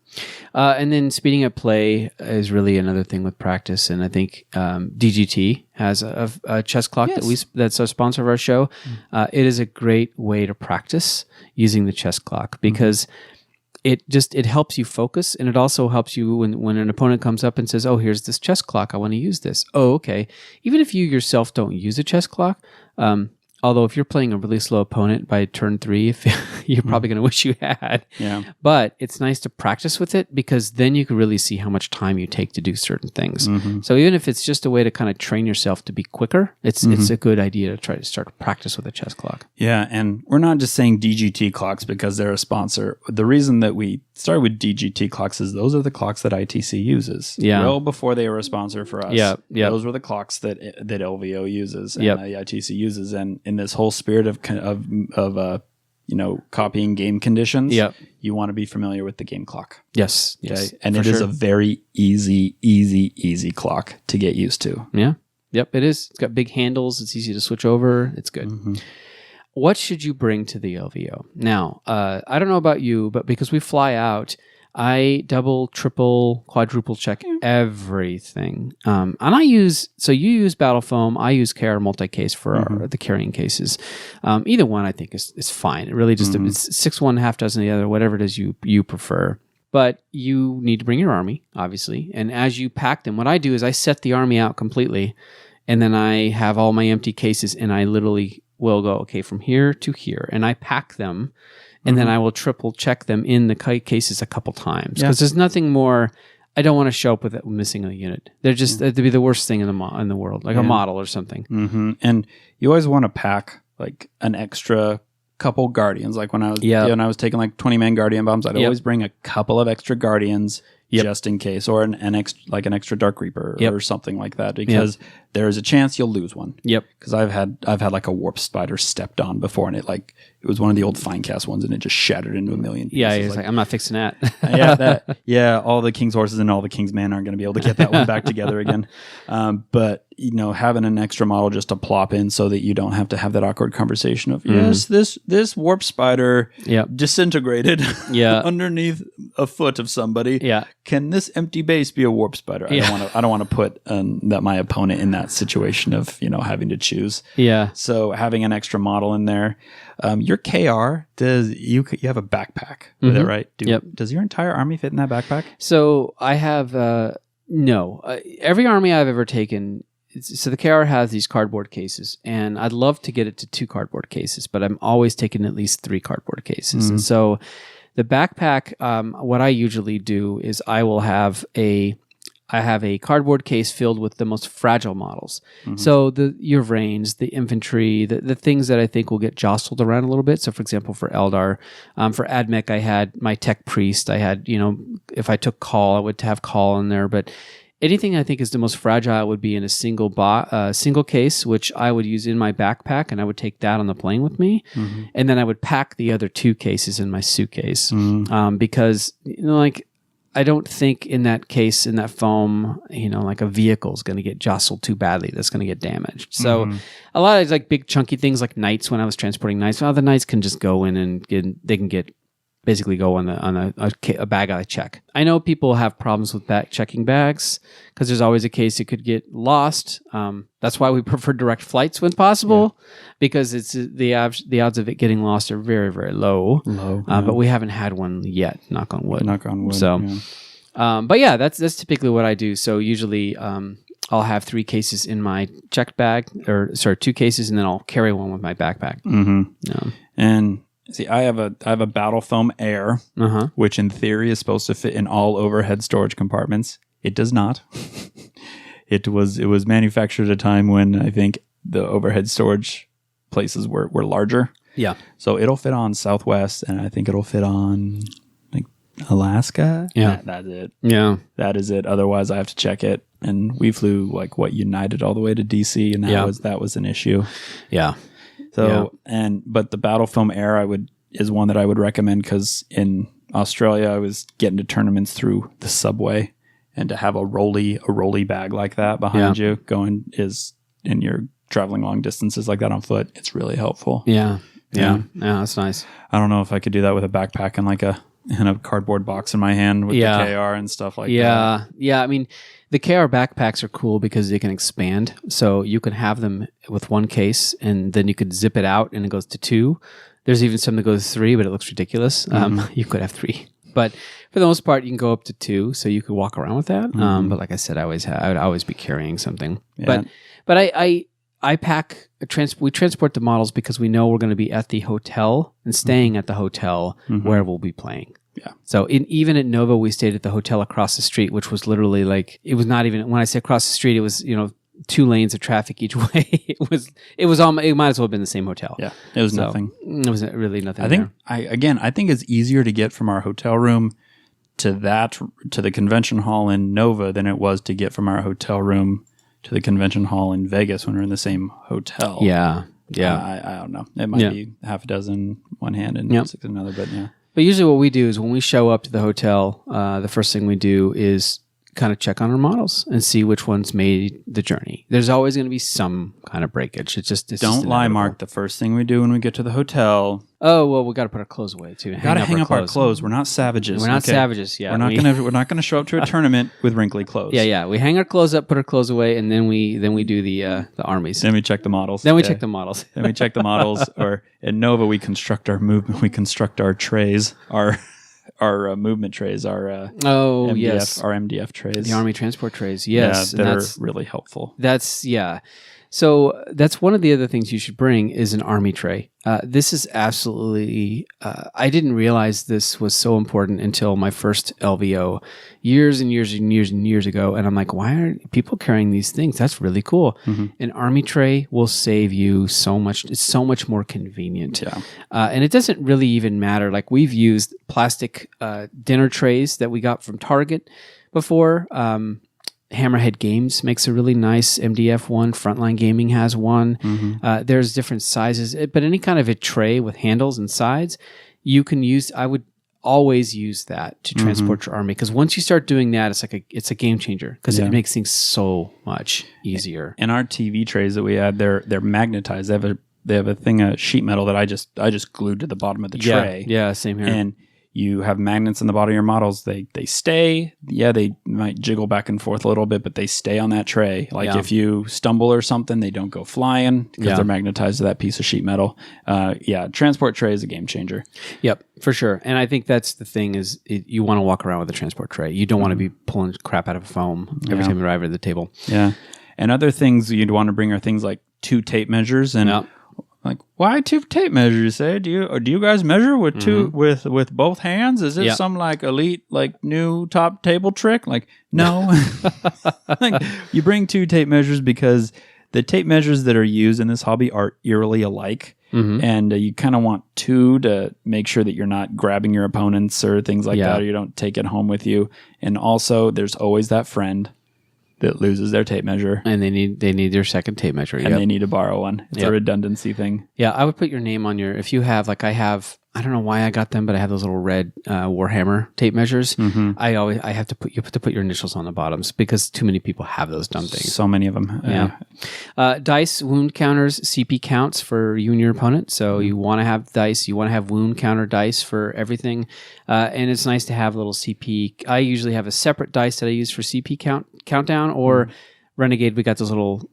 And then speeding up play is really another thing with practice, and I think DGT has a chess clock that's a sponsor of our show. It is a great way to practice using the chess clock because it helps you focus, and it also helps you when an opponent comes up and says, "Oh, here's this chess clock. I want to use this." Oh, okay. Even if you yourself don't use a chess clock, Although if you're playing a really slow opponent by turn 3, you're probably going to wish you had. Yeah. But it's nice to practice with it because then you can really see how much time you take to do certain things. So even if it's just a way to kind of train yourself to be quicker, it's a good idea to try to start to practice with a chess clock. Yeah, and we're not just saying DGT clocks because they're a sponsor. The reason that we started with DGT clocks is those are the clocks that ITC uses. Yeah. Well before they were a sponsor for us. Yeah. Those were the clocks that LVO uses and the ITC uses. And in this whole spirit of copying game conditions, you want to be familiar with the game clock. Yes. Okay? And it is a very easy clock to get used to. Yeah. Yep, it is. It's got big handles. It's easy to switch over. It's good. What should you bring to the LVO? Now, I don't know about you, but because we fly out, I double, triple, quadruple check everything. And I use, so you use Battle Foam, I use KR multi-case for the carrying cases. Either one I think is fine. It really just, it's 6 one, half dozen the other, whatever it is you prefer. But you need to bring your army, obviously. And as you pack them, what I do is I set the army out completely, and then I have all my empty cases, and I literally will go, okay, from here to here. And I pack them, and then I will triple check them in the cases a couple times. Because there's nothing more, I don't want to show up with it missing a unit. They're just, it'd be the worst thing in the world, like a model or something. And you always want to pack like an extra couple guardians. Like when I was when I was taking like 20-man guardian bombs, I'd always bring a couple of extra guardians just in case, or an extra Dark Reaper or something like that, because there is a chance you'll lose one. Because I've had like a warp spider stepped on before, and it was one of the old Finecast ones, and it just shattered into a million pieces. Yeah, it's like I'm not fixing that. All the King's Horses and all the King's Men aren't going to be able to get that one back together again. But having an extra model just to plop in so that you don't have to have that awkward conversation of this warp spider disintegrated underneath a foot of somebody. Can this empty base be a warp spider? I don't want to put that my opponent in that situation of having to choose. So having an extra model in there. Your KR, you have a backpack with it, right? Does your entire army fit in that backpack? So I have no. Every army I've ever taken. So the KR has these cardboard cases, and I'd love to get it to 2 cardboard cases, but I'm always taking at least 3 cardboard cases. And so the backpack, what I usually do is I have a cardboard case filled with the most fragile models. So your Vrains, the infantry, the things that I think will get jostled around a little bit. So for example, for Eldar, for Admech, I had my Tech Priest. I had, if I took Call, I would have Call in there, but anything I think is the most fragile would be in a single case, which I would use in my backpack, and I would take that on the plane with me. And then I would pack the other 2 cases in my suitcase. Because, I don't think in that case, in that foam, like a vehicle is going to get jostled too badly. That's going to get damaged. So a lot of big chunky things like Knights, when I was transporting Knights, the Knights can just go in and they can basically go on a bag I check. I know people have problems with checking bags because there's always a case it could get lost. That's why we prefer direct flights when possible, because it's the odds of it getting lost are very, very low. But we haven't had one yet. Knock on wood. So, but yeah, that's typically what I do. So usually, I'll have 3 cases in my checked bag, 2 cases, and then I'll carry one with my backpack. And see, I have a Battle Foam Air, which in theory is supposed to fit in all overhead storage compartments. It does not. It was manufactured at a time when I think the overhead storage places were larger. So it'll fit on Southwest, and I think it'll fit on like Alaska. That's it. That is it. Otherwise, I have to check it. And we flew United all the way to DC, and that was an issue. So but the Battle Foam Air is one that I would recommend, because in Australia I was getting to tournaments through the subway, and to have a rolly bag like that behind you and you're traveling long distances like that on foot, it's really helpful. That's nice. I don't know if I could do that with a backpack and in a cardboard box in my hand with the KR and stuff like that. I mean, the KR backpacks are cool because they can expand. So you can have them with 1 case, and then you could zip it out and it goes to 2. There's even some that goes 3, but it looks ridiculous. You could have 3. But for the most part, you can go up to 2, so you could walk around with that. But like I said, I would always be carrying something. But we transport the models because we know we're going to be at the hotel and staying at the hotel where we'll be playing. Yeah. So even at Nova, we stayed at the hotel across the street, which was literally like, it was not even, when I say across the street, it was, 2 lanes of traffic each way. It might as well have been the same hotel. Yeah. It was nothing. It was really nothing. I think it's easier to get from our hotel room to the convention hall in Nova than it was to get from our hotel room to the convention hall in Vegas when we're in the same hotel. Yeah. I don't know. It might be half a dozen one hand and 6 another, but yeah. But usually what we do is when we show up to the hotel, the first thing we do is kind of check on our models and see which ones made the journey. There's always going to be some kind of breakage. Don't lie, Mark. The first thing we do when we get to the hotel. Oh, well, we got to put our clothes away too. Got to hang up our clothes. We're not savages. We're not savages. Yeah, we're not gonna show up to a tournament with wrinkly clothes. Yeah. We hang our clothes up, put our clothes away, and then we do the armies. Then we check the models. Then we check the models. Then we check the models. Or at Nova, we construct our movement. We construct our trays. Our movement trays, our MDF trays, the Army transport trays, yes, that are really helpful. So that's one of the other things you should bring is an Army tray. This is absolutely. I didn't realize this was so important until my first LVO years and years and years and years ago, and I'm like, why aren't people carrying these things? That's really cool. An Army tray will save you so much. It's so much more convenient. Yeah. And it doesn't really even matter. Like we've used plastic dinner trays that we got from Target before. Hammerhead Games makes a really nice MDF one. Frontline Gaming has one. There's different sizes, but any kind of a tray with handles and sides, you can use. I would always use that to transport your army because once you start doing that, it's a game changer because it makes things so much easier. And our TV trays that we had, they're magnetized. They have a sheet metal that I just glued to the bottom of the tray. Yeah, same here. And you have magnets in the bottom of your models. They stay. Yeah, they might jiggle back and forth a little bit, but they stay on that tray. Like if you stumble or something, they don't go flying because they're magnetized to that piece of sheet metal. Transport tray is a game changer. Yep, for sure. And I think that's the thing is you want to walk around with a transport tray. You don't want to be pulling crap out of foam every time you arrive at the table. Yeah. And other things you'd want to bring are things like 2 tape measures and like, why 2 tape measures? Say, do you guys measure with two with both hands? Is this some like elite like new top table trick? Like, no. Like, you bring 2 tape measures because the tape measures that are used in this hobby are eerily alike, and you kind of want 2 to make sure that you're not grabbing your opponents or things like that, or you don't take it home with you. And also, there's always that friend that loses their tape measure, and they need their second tape measure, and they need to borrow one. It's a redundancy thing. Yeah, I would put your name on if you have like I don't know why I got them, but I have those little red Warhammer tape measures. I have to put your initials on the bottoms because too many people have those dumb things. So many of them. Dice wound counters, CP counts for you and your opponent. So you want to have dice, you want to have wound counter dice for everything, and it's nice to have a little CP. I usually have a separate dice that I use for CP countdown or Renegade. We got those little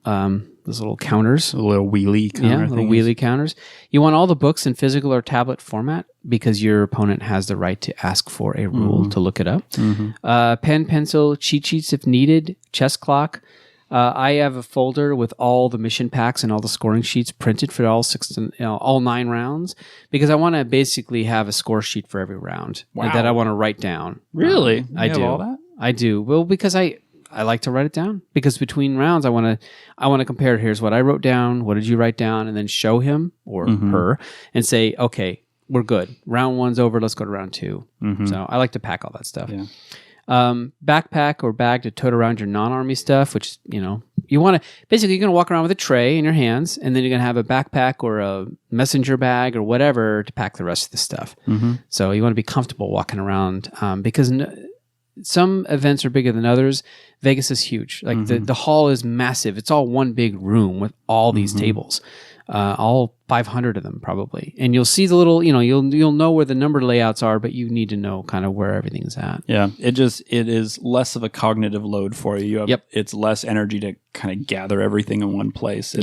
counters, a little wheelie counter little wheelie counters. You want all the books in physical or tablet format because your opponent has the right to ask for a rule to look it up. Pen, pencil, cheat sheets if needed, chess clock. I have a folder with all the mission packs and all the scoring sheets printed for all 9 rounds because I want to basically have a score sheet for every round that I want to write down. Really? I do. All that? I do. Well, because I like to write it down because between rounds I want to compare. Here's what I wrote down. What did you write down? And then show him or her and say, okay, we're good. Round 1's over. Let's go to round 2. So I like to pack all that stuff. Yeah. Backpack or bag to tote around your non-army stuff, which you want to basically you're going to walk around with a tray in your hands, and then you're going to have a backpack or a messenger bag or whatever to pack the rest of the stuff. So you want to be comfortable walking around because. Some events are bigger than others. Vegas is huge. Like the hall is massive. It's all one big room with all these tables, all 500 of them probably. And you'll see the little, you'll know where the number layouts are, but you need to know kind of where everything's at. Yeah, it is less of a cognitive load for you. It's less energy to kind of gather everything in one place.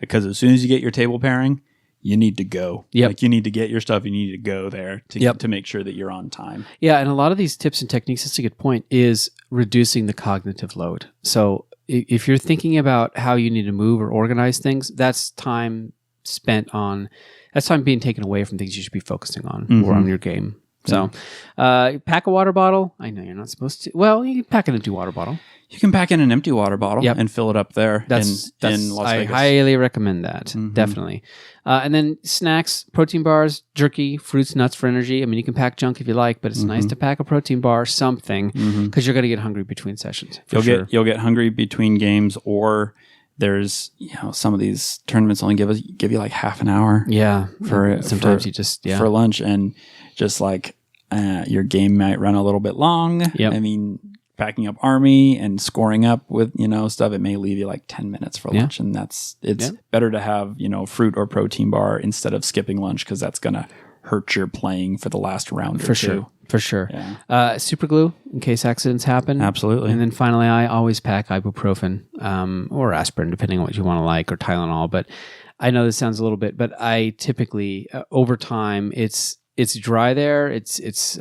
Because as soon as you get your table pairing, you need to go. Like you need to get your stuff. You need to go there to make sure that you're on time. Yeah, and a lot of these tips and techniques, that's a good point, is reducing the cognitive load. So if you're thinking about how you need to move or organize things, that's time being taken away from things you should be focusing on or on your game. So, pack a water bottle. I know you're not supposed to. Well, you can pack an empty water bottle. You can pack in an empty water bottle and fill it up there in Las Vegas. I highly recommend that. Definitely. And then snacks, protein bars, jerky, fruits, nuts for energy. I mean, you can pack junk if you like, but it's nice to pack a protein bar, something, because you're going to get hungry between sessions. You'll get hungry between games, or there's some of these tournaments only give you like half an hour. Yeah, sometimes you just for lunch, and just like your game might run a little bit long. Yep. I mean, packing up army and scoring up with stuff, it may leave you like 10 minutes for lunch, and it's better to have fruit or protein bar instead of skipping lunch, because that's gonna hurt your playing for the last round or two. For sure. Yeah. Super glue in case accidents happen. Absolutely. And then finally, I always pack ibuprofen or aspirin, depending on what you want to like, or Tylenol. But I know this sounds a little bit, but I typically over time it's dry there. It's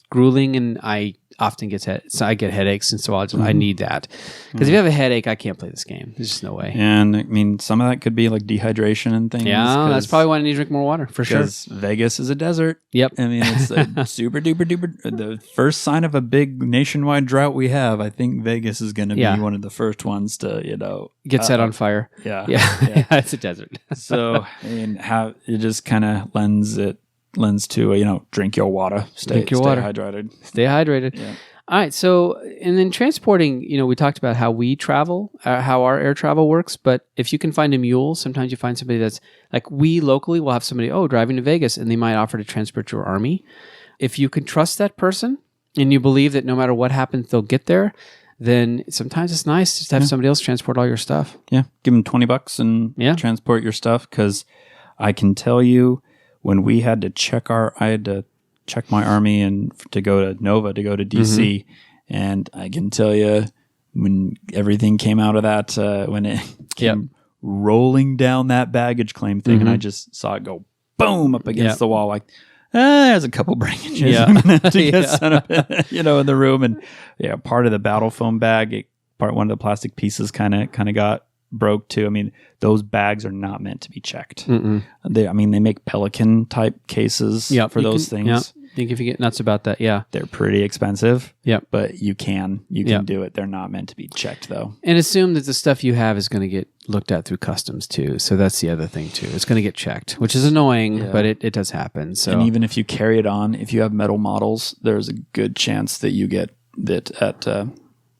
grueling, and I often get headaches, and so I need that, because if you have a headache, I can't play this game. There's just no way. And I mean, some of that could be like dehydration and things. Yeah, that's probably why I need to drink more water, for sure. Because Vegas is a desert. Yep. I mean, it's a super duper duper. The first sign of a big nationwide drought we have, I think Vegas is going to be one of the first ones to get set on fire. Yeah. It's a desert. So I mean, how it just kind of lends to drink your water, stay hydrated. Stay hydrated. Yeah. All right. So, and then transporting, we talked about how we travel, how our air travel works. But if you can find a mule, sometimes you find somebody that's like, we locally will have somebody, driving to Vegas, and they might offer to transport your army. If you can trust that person and you believe that no matter what happens, they'll get there, then sometimes it's nice just to have somebody else transport all your stuff. Yeah. Give them $20 and transport your stuff. Because I can tell you, when we had to check my army and to go to Nova, to go to DC, and I can tell you, when everything came out of that, when it came rolling down that baggage claim thing, and I just saw it go boom up against the wall, like, there's a couple breakages to get set up, in the room, and part of the battle foam bag, one of the plastic pieces kind of got broke too. I mean, those bags are not meant to be checked. They make Pelican type cases for those things. Yeah. I think if you get nuts about that, they're pretty expensive. Yeah, but you can do it. They're not meant to be checked though. And assume that the stuff you have is going to get looked at through customs too. So that's the other thing too. It's going to get checked, which is annoying, but it does happen. So, and even if you carry it on, if you have metal models, there's a good chance that you get that at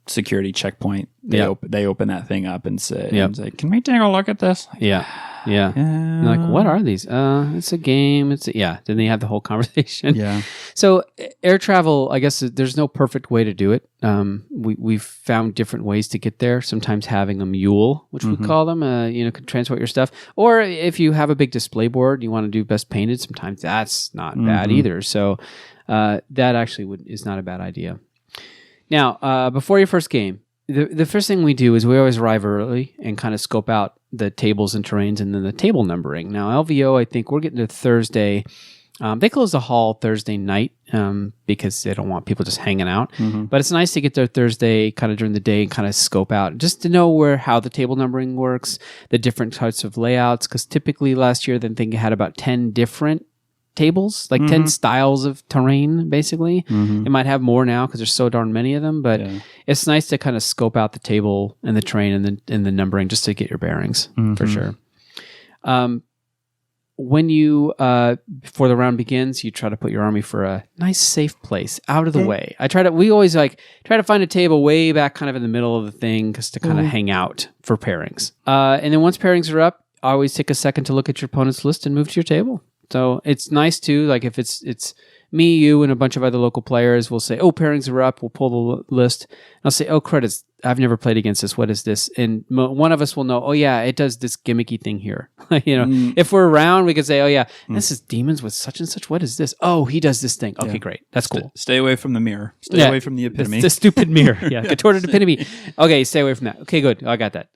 security checkpoint. They open that thing up and say, "Can we take a look at this?" Like, yeah. And like, what are these? It's a game. Then they have the whole conversation. Yeah. So air travel, I guess there's no perfect way to do it. We've found different ways to get there. Sometimes having a mule, which we call them, could transport your stuff. Or if you have a big display board, you want to do best painted. Sometimes that's not bad either. So that actually is not a bad idea. Now, before your first game, the first thing we do is we always arrive early and kind of scope out the tables and terrains and then the table numbering. Now, LVO, I think we're getting to Thursday. They close the hall Thursday night because they don't want people just hanging out. But it's nice to get there Thursday kind of during the day and kind of scope out just to know how the table numbering works, the different types of layouts. Because typically last year, I think it had about 10 different tables, like 10 styles of terrain, basically. It might have more now because there's so darn many of them, but it's nice to kind of scope out the table and the terrain and the numbering just to get your bearings, for sure. When you, before the round begins, you try to put your army for a nice, safe place out of the way. We always try to find a table way back kind of in the middle of the thing just to kind of hang out for pairings. And then once pairings are up, I always take a second to look at your opponent's list and move to your table. So it's nice too, like if it's me, you, and a bunch of other local players, we'll say, pairings are up, we'll pull the list. And I'll say, credits, I've never played against this, what is this? And one of us will know, it does this gimmicky thing here. If we're around, we could say, this is demons with such and such, what is this? Oh, he does this thing. Okay, great, that's cool. Stay away from the mirror. Stay away from the epitome. The stupid mirror, contorted epitome. Okay, stay away from that. Okay, good, I got that.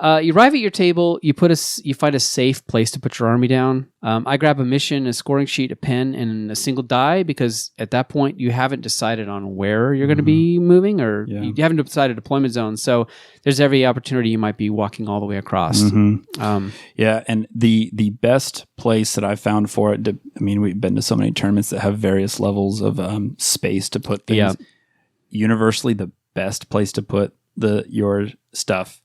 You arrive at your table. You find a safe place to put your army down. I grab a mission, a scoring sheet, a pen, and a single die because at that point you haven't decided on where you're going to be moving, or you haven't decided deployment zone. So there's every opportunity you might be walking all the way across. Yeah, and the best place that I've found for it. I mean, we've been to so many tournaments that have various levels of space to put things. Yeah. Universally, the best place to put your stuff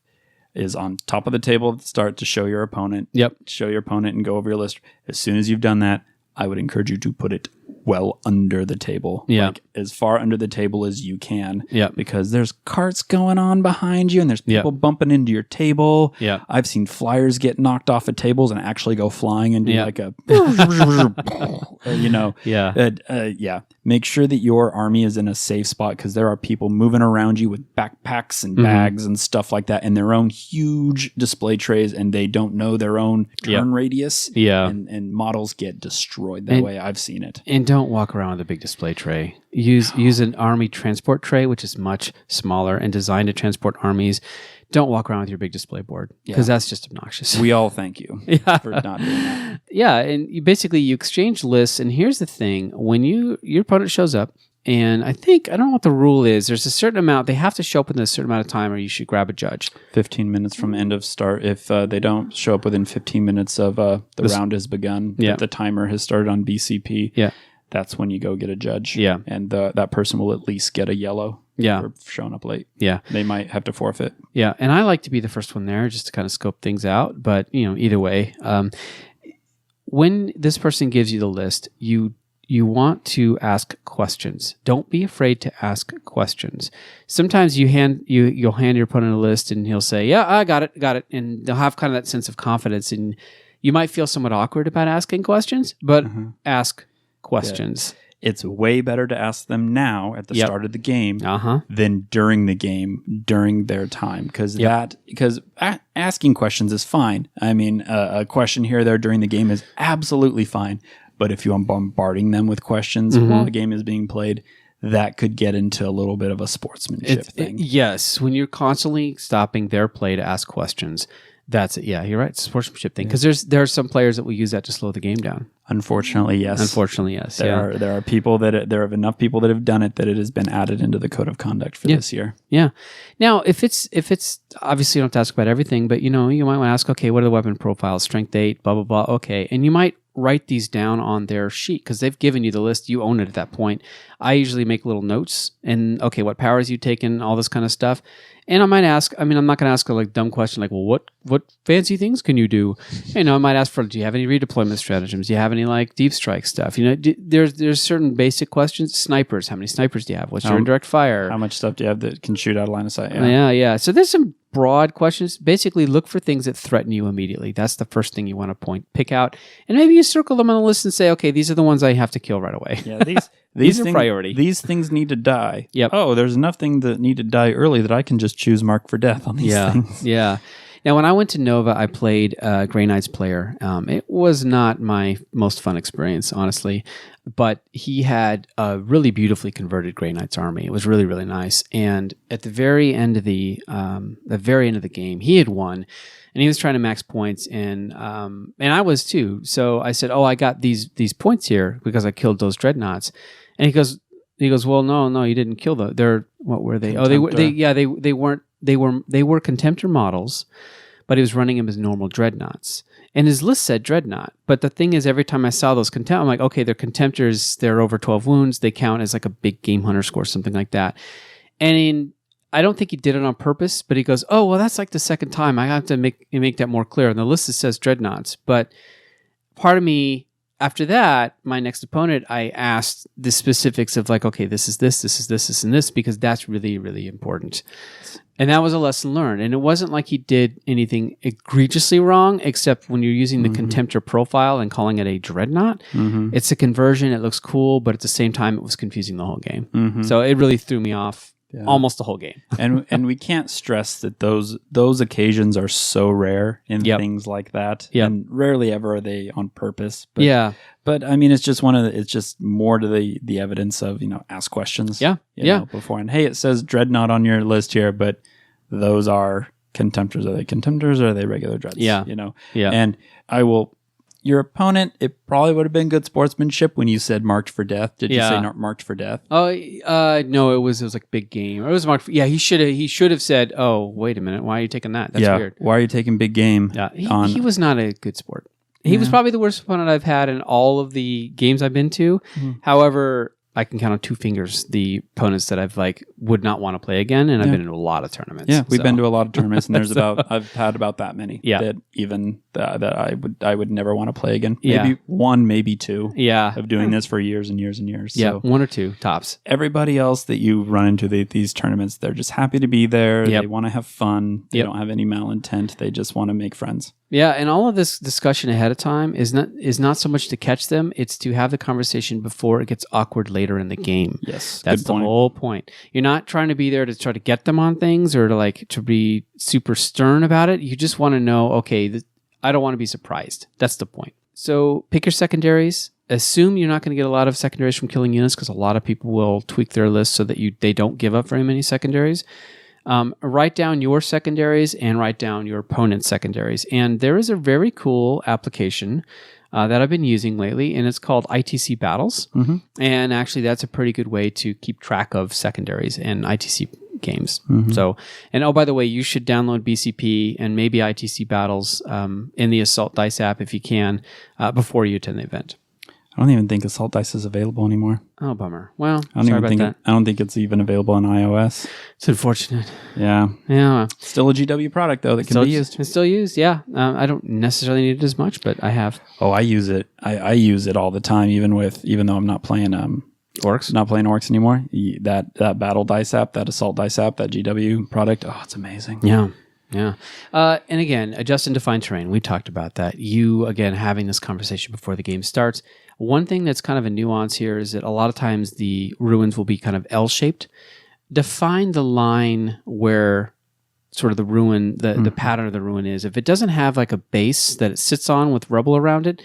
is on top of the table at the start to show your opponent. Yep. Show your opponent and go over your list. As soon as you've done that, I would encourage you to put it well under the table. Yeah. Like as far under the table as you can. Yeah. Because there's carts going on behind you and there's people bumping into your table. Yeah. I've seen flyers get knocked off of tables and actually go flying and do like a, yeah. Make sure that your army is in a safe spot because there are people moving around you with backpacks and bags and stuff like that and their own huge display trays and they don't know their own turn radius. Yeah. And models get destroyed that way. I've seen it. And don't walk around with a big display tray. Use an army transport tray, which is much smaller and designed to transport armies. Don't walk around with your big display board because that's just obnoxious. We all thank you for not doing that. Yeah, and you exchange lists. And here's the thing: when your opponent shows up, and I don't know what the rule is. There's a certain amount they have to show up in a certain amount of time, or you should grab a judge. 15 minutes from end of start. If they don't show up within 15 minutes of the round has begun, the timer has started on BCP. Yeah. That's when you go get a judge. Yeah. And that person will at least get a yellow for showing up late. Yeah. They might have to forfeit. Yeah. And I like to be the first one there just to kind of scope things out. But, either way, when this person gives you the list, you want to ask questions. Don't be afraid to ask questions. Sometimes you'll hand your opponent a list and he'll say, yeah, I got it. And they'll have kind of that sense of confidence. And you might feel somewhat awkward about asking questions, but ask questions. Yeah. It's way better to ask them now at the start of the game than during the game, during their time. Because asking questions is fine. I mean, a question here or there during the game is absolutely fine. But if you are bombarding them with questions while the game is being played, that could get into a little bit of a sportsmanship thing. Yes, when you're constantly stopping their play to ask questions, that's it. Yeah, you're right. It's a sportsmanship thing because there are some players that will use that to slow the game down. Unfortunately, yes. There are people there are enough people that have done it that it has been added into the code of conduct for this year. Yeah. Now, if it's obviously you don't have to ask about everything, but you might want to ask, okay, what are the weapon profiles? Strength 8, blah blah blah. Okay, and you might write these down on their sheet because they've given you the list. You own it at that point. I usually make little notes and okay, what powers you taken, all this kind of stuff. And I might ask, I'm not going to ask a dumb question like, well, what fancy things can you do? I might ask for, do you have any redeployment stratagems? Do you have any deep strike stuff? There's certain basic questions. Snipers, how many snipers do you have? What's your indirect fire? How much stuff do you have that can shoot out of line of sight? Yeah. So there's some broad questions. Basically, look for things that threaten you immediately. That's the first thing you want to pick out. And maybe you circle them on the list and say, okay, these are the ones I have to kill right away. Yeah, these are priority. These things need to die. Yep. Oh, there's enough things that need to die early that I can just choose Mark for Death on these things. Yeah. Now, when I went to Nova, I played Grey Knight's player. It was not my most fun experience, honestly, but he had a really beautifully converted Grey Knight's army. It was really, really nice. And at the very end of the game, he had won, and he was trying to max points, and I was too. So I said, "Oh, I got these points here because I killed those dreadnoughts," and he goes, "Well, no, you didn't kill them. What were they? They weren't. They were Contemptor models, but he was running them as normal dreadnoughts. And his list said dreadnought. But the thing is, every time I saw those Contemptors, I'm like, okay, they're Contemptors. They're over 12 wounds. They count as a big Game Hunter score, something like that. And I don't think he did it on purpose, but he goes, oh, well, that's the second time. I have to make that more clear. And the list says dreadnoughts. But part of me, after that, my next opponent, I asked the specifics of okay, this is this, and this, because that's really, really important. And that was a lesson learned. And it wasn't like he did anything egregiously wrong, except when you're using the Contemptor profile and calling it a dreadnought, it's a conversion. It looks cool, but at the same time, it was confusing the whole game. So it really threw me off almost the whole game. and we can't stress that those occasions are so rare in things like that. And rarely ever are they on purpose. But, But I mean, it's just it's just more to the evidence of, ask questions. Yeah. Before. And hey, it says dreadnought on your list here, but those are contemptors? Are they contemptors or are they regular dreads? Yeah. Yeah. And your opponent, it probably would have been good sportsmanship when you said marked for death. Did you say not marked for death? Oh, no, it was like big game. It was marked for, he should have said, oh, wait a minute, why are you taking that? That's weird. Why are you taking big game? Yeah, he was not a good sport. He was probably the worst opponent I've had in all of the games I've been to. However, I can count on two fingers the opponents that I've would not want to play again, and I've been in a lot of tournaments. Yeah, we've been to a lot of tournaments, and there's I've had about that many. Yeah. that I would never want to play again. Yeah. Maybe one, maybe two. Yeah. Of doing this for years and years and years. Yeah, So one or two tops. everybody else that you run into these tournaments, they're just happy to be there. Yep. They want to have fun. They Yep. don't have any malintent. They just want to make friends. Yeah, and all of this discussion ahead of time is not so much to catch them; it's to have the conversation before it gets awkward later in the game. Yes, That's good the point. whole point. You're not trying to be there to try to get them on things or to be super stern about it. You just want to know, okay, I don't want to be surprised. That's the point. So pick your secondaries. Assume you're not going to get a lot of secondaries from killing units because a lot of people will tweak their list so that they don't give up very many secondaries. Write down your secondaries and write down your opponent's secondaries. And there is a very cool application that I've been using lately, and it's called ITC Battles. Mm-hmm. And actually, that's a pretty good way to keep track of secondaries in ITC games. Mm-hmm. So, and oh, by the way, you should download BCP and maybe ITC Battles in the Assault Dice app if you can before you attend the event. I don't even think Assault Dice is available anymore. Oh, bummer. Well, I don't sorry even about think that. I don't think it's even available on iOS. It's unfortunate. Yeah. Yeah. Still a GW product though that can be used. It's still used, yeah. I don't necessarily need it as much, but I have. Oh, I use it. I use it all the time, even though I'm not playing Orcs? Not playing Orcs anymore. That Battle Dice app, that Assault Dice app, that GW product. Oh, it's amazing. Yeah. Yeah. And again, adjust and define terrain. We talked about that. You, again, having this conversation before the game starts. One thing that's kind of a nuance here is that a lot of times the ruins will be kind of L-shaped. Define the line where sort of the ruin, the pattern of the ruin is. If it doesn't have like a base that it sits on with rubble around it,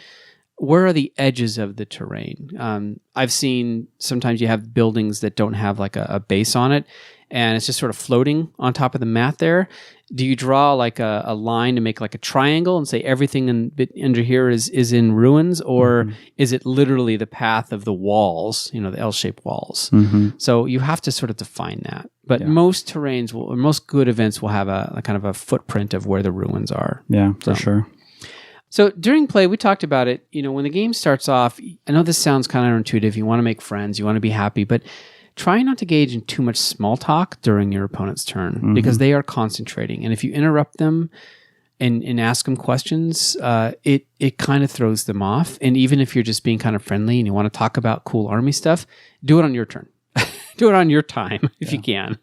where are the edges of the terrain? I've seen sometimes you have buildings that don't have like a base on it, and it's just sort of floating on top of the mat there. Do you draw like a line to make like a triangle and say everything under here is in ruins, or is it literally the path of the walls, the L-shaped walls? So you have to sort of define that. But most terrains or most good events will have a kind of a footprint of where the ruins are. Yeah, for sure. So during play, we talked about it. When the game starts off, I know this sounds counterintuitive. You want to make friends, you want to be happy, but try not to engage in too much small talk during your opponent's turn because they are concentrating. And if you interrupt them and ask them questions, it kind of throws them off. And even if you're just being kind of friendly and you want to talk about cool army stuff, do it on your turn. Do it on your time if you can.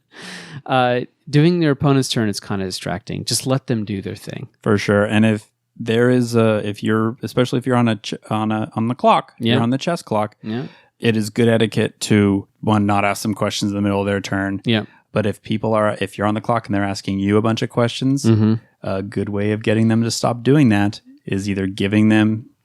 Doing their opponent's turn is kind of distracting. Just let them do their thing. For sure. And if there is especially if you're on the clock, you're on the chess clock. Yeah. It is good etiquette to not ask them questions in the middle of their turn. Yeah. But if you're on the clock and they're asking you a bunch of questions, a good way of getting them to stop doing that is either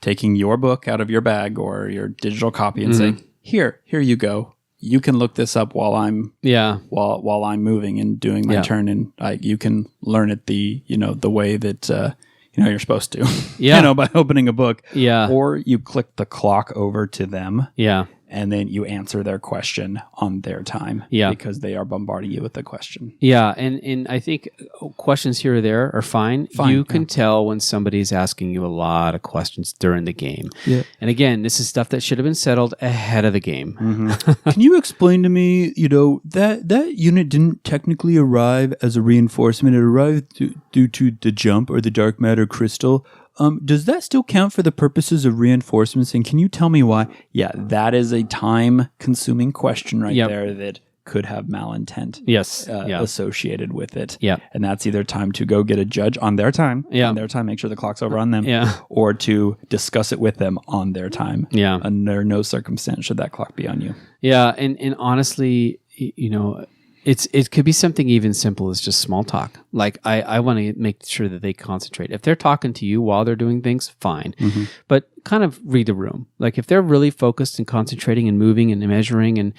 taking your book out of your bag or your digital copy and saying, here you go. You can look this up while I'm moving and doing my turn, and you can learn it the way that you're supposed to. Yeah. By opening a book. Yeah. Or you click the clock over to them. Yeah. And then you answer their question on their time. Yeah. Because they are bombarding you with the question. Yeah, and I think questions here or there are fine. You can tell when somebody's asking you a lot of questions during the game. Yeah. And again, this is stuff that should have been settled ahead of the game. Can you explain to me, that unit didn't technically arrive as a reinforcement. It arrived due to the jump or the dark matter crystal. Does that still count for the purposes of reinforcements? And can you tell me why? Yeah, that is a time-consuming question there that could have malintent associated with it. Yeah. And that's either time to go get a judge on their time, make sure the clock's over on them, or to discuss it with them on their time. Yeah. Under no circumstance should that clock be on you. Yeah, and honestly, it could be something even simple as just small talk. Like I want to make sure that they concentrate. If they're talking to you while they're doing things, fine. But kind of read the room. Like if they're really focused and concentrating and moving and measuring and,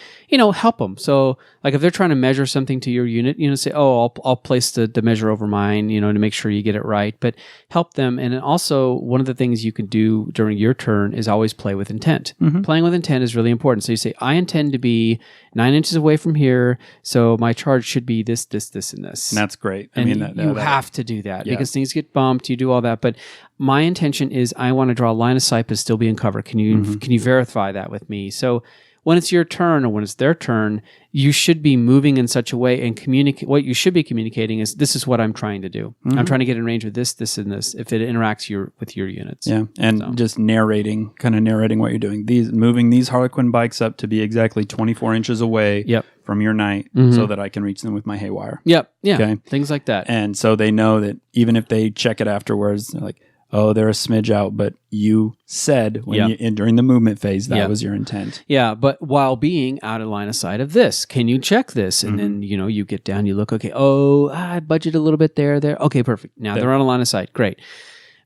help them. So like if they're trying to measure something to your unit, say, oh, I'll place the measure over mine, to make sure you get it right, but help them. And then also one of the things you can do during your turn is always play with intent. Playing with intent is really important. So you say, I intend to be 9 inches away from here. So my charge should be this, this, this, and this. And that's great. And you have to do that because things get bumped. You do all that. But my intention is I want to draw a line of sight but still be in cover. Can you verify that with me? So when it's your turn or when it's their turn, you should be moving in such a way and communicate. What you should be communicating is, this is what I'm trying to do. I'm trying to get in range with this, this, and this if it interacts with your units. Yeah, and just narrating what you're doing. Moving these Harlequin bikes up to be exactly 24 inches away from your knight so that I can reach them with my haywire. Yep, yeah, okay? Things like that. And so they know that even if they check it afterwards, they're like, oh, they're a smidge out, but you said during the movement phase that was your intent. Yeah, but while being out of line of sight of this, can you check this? And then you get down, you look, okay, I budget a little bit there. Okay, perfect. Now they're on a line of sight. Great.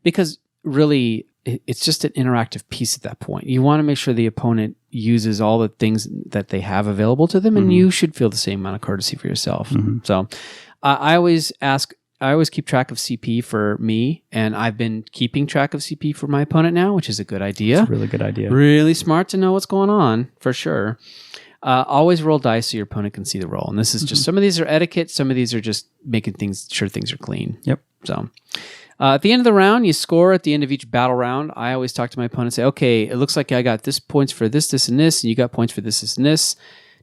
Because really, it's just an interactive piece at that point. You want to make sure the opponent uses all the things that they have available to them, and you should feel the same amount of courtesy for yourself. So I always keep track of CP for me, and I've been keeping track of CP for my opponent now, which is a good idea. It's a really good idea. Really smart to know what's going on, for sure. Always roll dice so your opponent can see the roll. And this is just, some of these are etiquette, some of these are just making sure things are clean. Yep. So at the end of the round, you score at the end of each battle round. I always talk to my opponent and say, okay, it looks like I got this points for this, this, and this, and you got points for this, this, and this.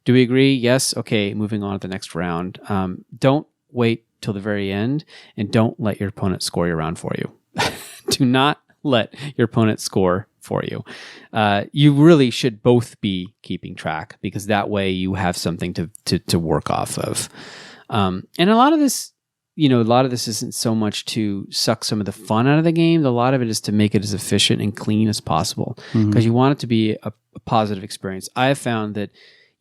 Do we agree? Yes. Okay, moving on to the next round. Don't wait till the very end, and don't let your opponent score your round for you. Do not let your opponent score for you. You really should both be keeping track, because that way you have something to work off of. And a lot of this isn't so much to suck some of the fun out of the game. A lot of it is to make it as efficient and clean as possible, because you want it to be a positive experience. I have found that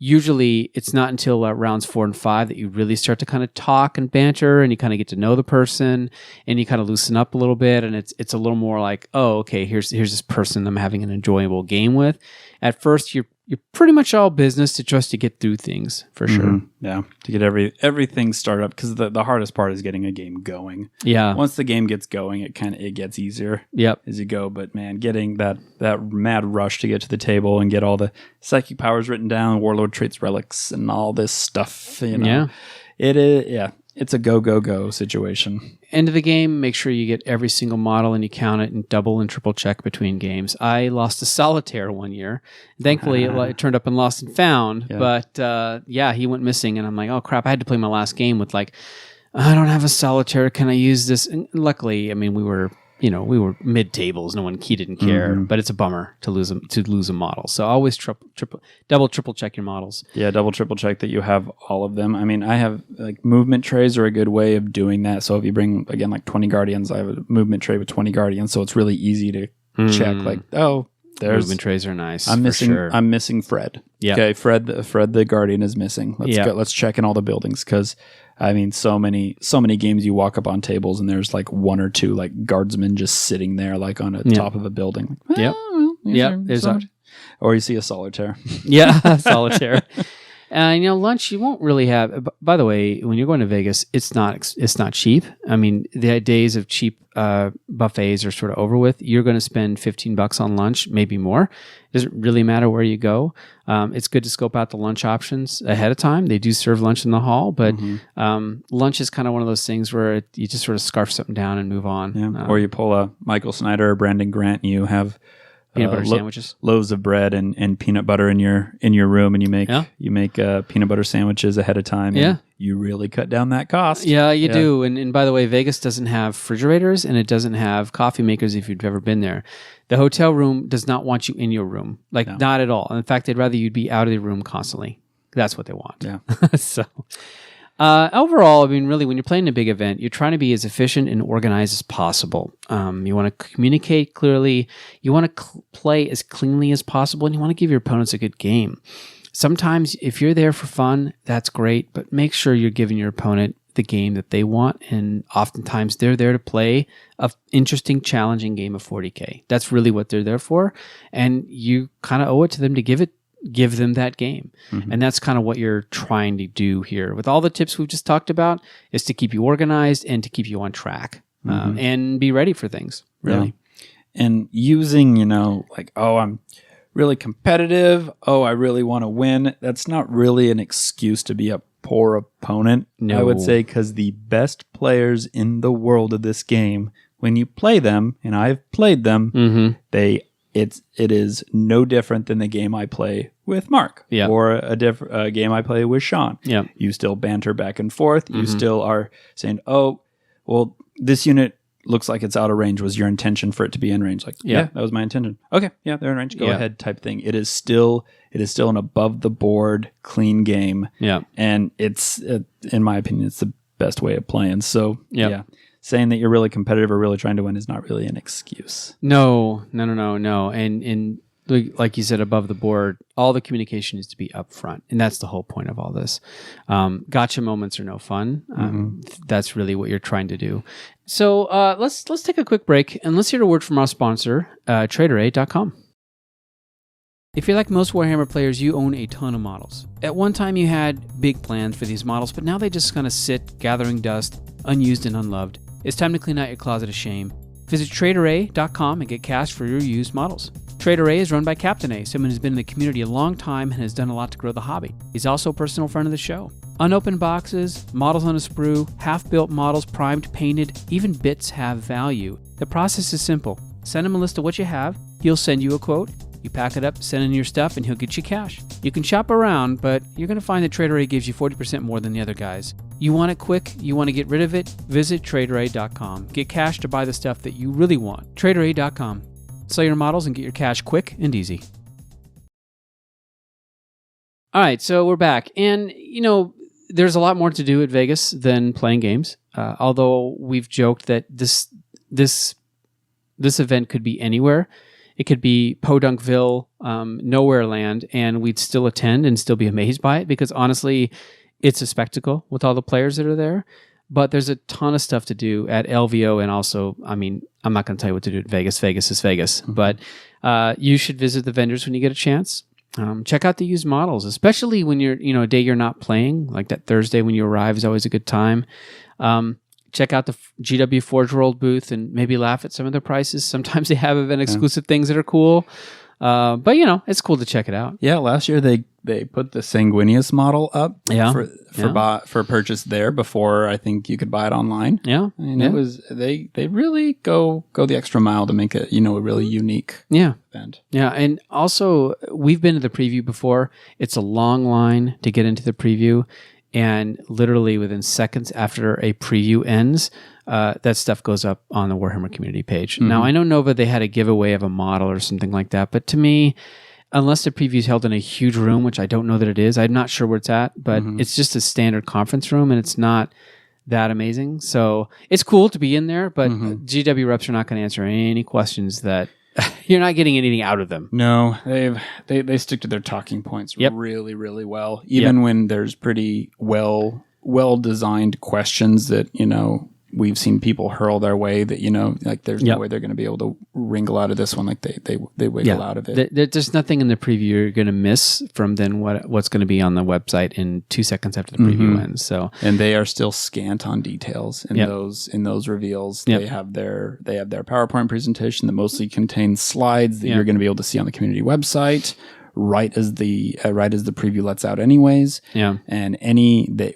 usually it's not until rounds 4 and 5 that you really start to kind of talk and banter, and you kind of get to know the person, and you kind of loosen up a little bit, and it's a little more like, oh, okay, here's this person I'm having an enjoyable game with. At first, you're pretty much all business to just to get through things, for sure. Yeah, to get everything started up, because the hardest part is getting a game going. Yeah. Once the game gets going, it gets easier. Yep. As you go. But man, getting that mad rush to get to the table and get all the psychic powers written down, warlord traits, relics, and all this stuff. Yeah. It is. Yeah. It's a go situation. End of the game, make sure you get every single model and you count it and double and triple check between games. I lost a solitaire one year. Thankfully, it turned up in Lost and Found, but he went missing, and I'm like, oh crap, I had to play my last game with I don't have a solitaire. Can I use this? And luckily, I mean, we were mid tables. No one didn't care, but it's a bummer to lose a model. So always double, triple check your models. Yeah, double, triple check that you have all of them. I mean, I have movement trays are a good way of doing that. So if you bring again 20 guardians, I have a movement tray with 20 guardians, so it's really easy to check. There's movement trays are nice. I'm missing. Sure. I'm missing Fred. Yeah. Okay, Fred the guardian is missing. Let's check in all the buildings, because I mean, so many games you walk up on tables and there's one or two guardsmen just sitting there on a top of a building. Or you see a solitaire. Yeah, solitaire. Lunch you won't really have. By the way, when you're going to Vegas, it's not cheap. I mean, the days of cheap buffets are sort of over with. You're going to spend $15 on lunch, maybe more. It doesn't really matter where you go. It's good to scope out the lunch options ahead of time. They do serve lunch in the hall, but lunch is kind of one of those things where you just sort of scarf something down and move on. Yeah. Or you pull a Michael Snyder or Brandon Grant, and you have peanut butter sandwiches, loaves of bread and peanut butter in your room, and you make peanut butter sandwiches ahead of time. And you really cut down that cost. Yeah, you do. And by the way, Vegas doesn't have refrigerators, and it doesn't have coffee makers if you've ever been there. The hotel room does not want you in your room, not at all. In fact, they'd rather you'd be out of the room constantly. That's what they want. Yeah. So. Overall, I mean, really, when you're playing a big event, you're trying to be as efficient and organized as possible. You want to communicate clearly. You want to play as cleanly as possible, and you want to give your opponents a good game. Sometimes, if you're there for fun, that's great, but make sure you're giving your opponent the game that they want. And oftentimes they're there to play a interesting, challenging game of 40K. That's really what they're there for. And you kind of owe it to them to give them that game. And that's kind of what you're trying to do here. With all the tips we've just talked about, is to keep you organized and to keep you on track and be ready for things, really. Yeah. And using, like, oh, I'm really competitive. Oh, I really want to win. That's not really an excuse to be a poor opponent, I would say, because the best players in the world of this game, when you play them, and I've played them, it is no different than the game I play with Mark or a game I play with Sean. Yeah. You still banter back and forth. You still are saying, oh, well, this unit looks like it's out of range. Was your intention for it to be in range? Like, yeah, that was my intention. Okay, yeah, they're in range. Go ahead, type thing. It is still an above the board, clean game. Yeah, and it's in my opinion, it's the best way of playing. So yeah, saying that you're really competitive or really trying to win is not really an excuse. No. And like you said, above the board, all the communication needs to be up front. And that's the whole point of all this. Gotcha moments are no fun. That's really what you're trying to do. So let's take a quick break and let's hear a word from our sponsor, TraderA.com. If you're like most Warhammer players, you own a ton of models. At one time you had big plans for these models, but now they just kind of sit, gathering dust, unused and unloved. It's time to clean out your closet of shame. Visit TraderA.com and get cash for your used models. Trader A is run by Captain A, someone who's been in the community a long time and has done a lot to grow the hobby. He's also a personal friend of the show. Unopened boxes, models on a sprue, half-built models, primed, painted, even bits have value. The process is simple. Send him a list of what you have, he'll send you a quote, you pack it up, send in your stuff, and he'll get you cash. You can shop around, but you're going to find that Trader A gives you 40% more than the other guys. You want it quick, you want to get rid of it, visit TraderA.com. Get cash to buy the stuff that you really want. TraderA.com. Sell your models and get your cash quick and easy. All right, so we're back. And, there's a lot more to do at Vegas than playing games. Although we've joked that this event could be anywhere. It could be Podunkville, Nowhere Land, and we'd still attend and still be amazed by it because honestly, it's a spectacle with all the players that are there. But there's a ton of stuff to do at LVO, and also, I'm not going to tell you what to do at Vegas. Vegas is Vegas. But you should visit the vendors when you get a chance. Check out the used models, especially when you're, a day you're not playing, like that Thursday when you arrive is always a good time. Check out the GW Forge World booth and maybe laugh at some of their prices. Sometimes they have event-exclusive things that are cool. But it's cool to check it out. Yeah, last year they put the Sanguinius model up for purchase there before I think you could buy it online. Yeah, and it was they really go the extra mile to make it a really unique event. Yeah, and also we've been to the preview before. It's a long line to get into the preview, and literally within seconds after a preview ends, that stuff goes up on the Warhammer community page. Now, I know Nova, they had a giveaway of a model or something like that, but to me, unless the preview is held in a huge room, which I don't know that it is, I'm not sure where it's at, but it's just a standard conference room, and it's not that amazing. So it's cool to be in there, but GW reps are not going to answer any questions that you're not getting anything out of them. No, they stick to their talking points really, really well, even when there's pretty well designed questions that we've seen people hurl their way that like there's no way they're going to be able to wrangle out of this one, like they wiggle out of it. There's nothing in the preview you're going to miss from then what's going to be on the website in 2 seconds after the preview ends. So, and they are still scant on details in those reveals. They have their PowerPoint presentation that mostly contains slides that you're going to be able to see on the community website right as the preview lets out anyways. And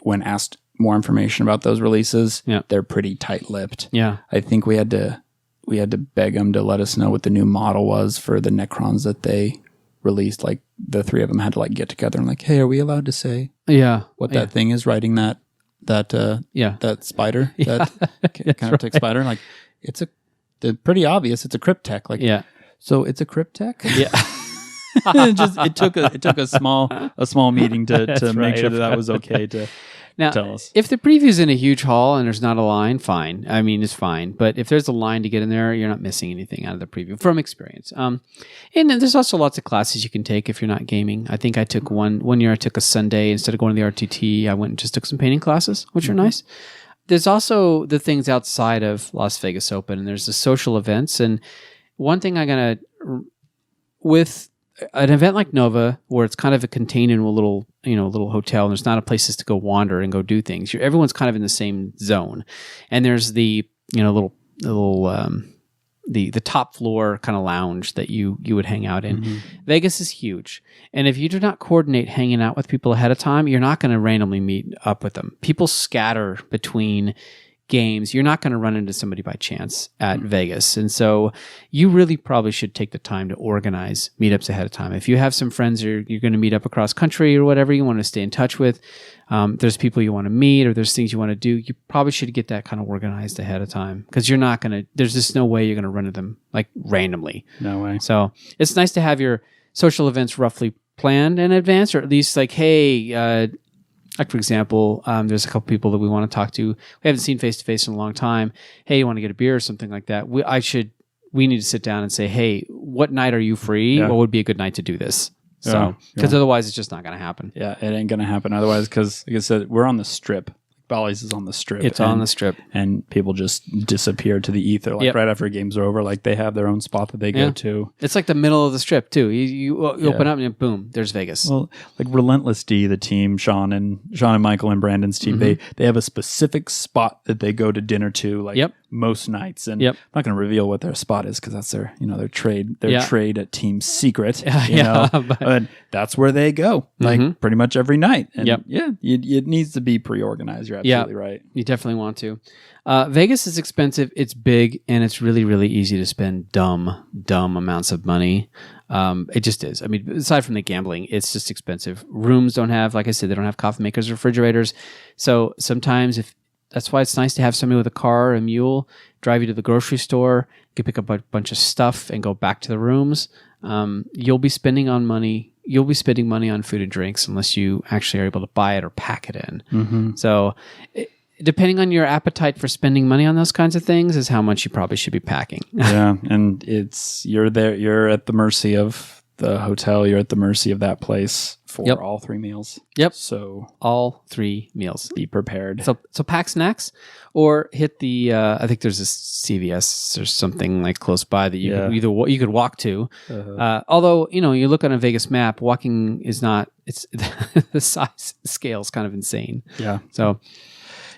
when asked more information about those releases, they're pretty tight-lipped. I think we had to beg them to let us know what the new model was for the Necrons that they released. Like the three of them had to like get together and like, hey, are we allowed to say what that thing is riding that spider, that kind of tech spider? Like it's pretty obvious it's a cryptech. Like so it's a cryptech. it took a small meeting to make sure that was okay to Now, Tell us. if the preview's in a huge hall and there's not a line, fine. I mean, it's fine. But if there's a line to get in there, you're not missing anything out of the preview from experience. And then there's also lots of classes you can take if you're not gaming. I think I took one year. I took a Sunday instead of going to the RTT. I went and just took some painting classes, which are nice. There's also the things outside of Las Vegas Open, and there's the social events. And one thing with an event like Nova, where it's kind of contained in a little hotel, and there's not a places to go wander and go do things. Everyone's kind of in the same zone, and there's the the top floor kind of lounge that you would hang out in. Vegas is huge, and if you do not coordinate hanging out with people ahead of time, you're not going to randomly meet up with them. People scatter between games. You're not going to run into somebody by chance at Vegas. And so you really probably should take the time to organize meetups ahead of time. If you have some friends you're going to meet up across country or whatever you want to stay in touch with, there's people you want to meet or there's things you want to do, you probably should get that kind of organized ahead of time because you're not going to, there's just no way you're going to run into them like randomly. No way. So it's nice to have your social events roughly planned in advance, or at least like, hey, like, for example, there's a couple people that we want to talk to. We haven't seen face-to-face in a long time. Hey, you want to get a beer or something like that? We need to sit down and say, hey, what night are you free? Yeah. What would be a good night to do this? So, because otherwise it's just not going to happen. Yeah, it ain't going to happen otherwise because, like I said, we're on the Strip. Bally's is on the Strip. It's on the Strip. And people just disappear to the ether right after games are over. Like they have their own spot that they go to. It's like the middle of the Strip, too. You open up and boom, there's Vegas. Well, like Relentless D, the team, Sean and Michael and Brandon's team, they have a specific spot that they go to dinner to most nights. And I'm not going to reveal what their spot is because that's their trade at Team Secret. But that's where they go like pretty much every night. And it needs to be pre-organized. You're absolutely right. You definitely want to. Vegas is expensive. It's big, and it's really, really easy to spend dumb amounts of money. It just is. I mean, aside from the gambling, it's just expensive. Rooms don't have, like I said, they don't have coffee makers, refrigerators. So sometimes that's why it's nice to have somebody with a car or a mule drive you to the grocery store, you can pick up a bunch of stuff and go back to the rooms. You'll be spending money on food and drinks unless you actually are able to buy it or pack it in. So depending on your appetite for spending money on those kinds of things is how much you probably should be packing. And you're at the mercy of the hotel, you're at the mercy of that place for all 3 meals. So all 3 meals. Be prepared. So pack snacks or hit the I think there's a CVS or something like close by that you could walk to. Although, you look on a Vegas map, walking is not, it's the size scale is kind of insane. So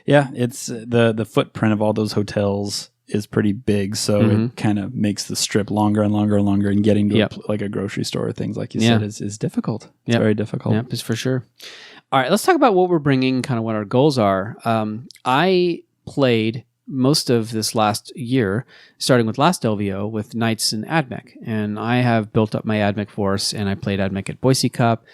it's the footprint of all those hotels is pretty big, so it kind of makes the Strip longer and longer and longer, and getting to like a grocery store or things like you said is difficult. It's very difficult. It's for sure. All right, let's talk about what we're bringing, kind of what our goals are. I played most of this last year, starting with last LVO, with Knights and AdMech, and I have built up my AdMech force, and I played AdMech at Boise Cup,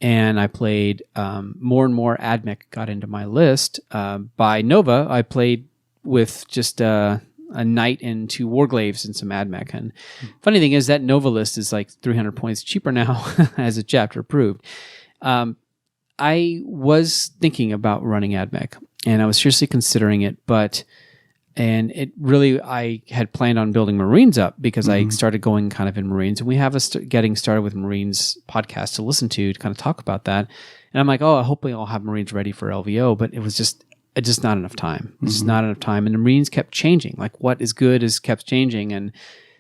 and I played more and more AdMech got into my list. By Nova, I played with just a Knight and 2 Warglaves and some AdMech. And funny thing is that Nova list is like 300 points cheaper now as a chapter approved. I was thinking about running AdMech, and I was seriously considering it, I had planned on building Marines up because I started going kind of in Marines, and we have a Getting Started with Marines podcast to listen to kind of talk about that. And I'm like, hopefully I'll have Marines ready for LVO, but it was just not enough time. It's just not enough time. And the Marines kept changing. Like what is good kept changing. And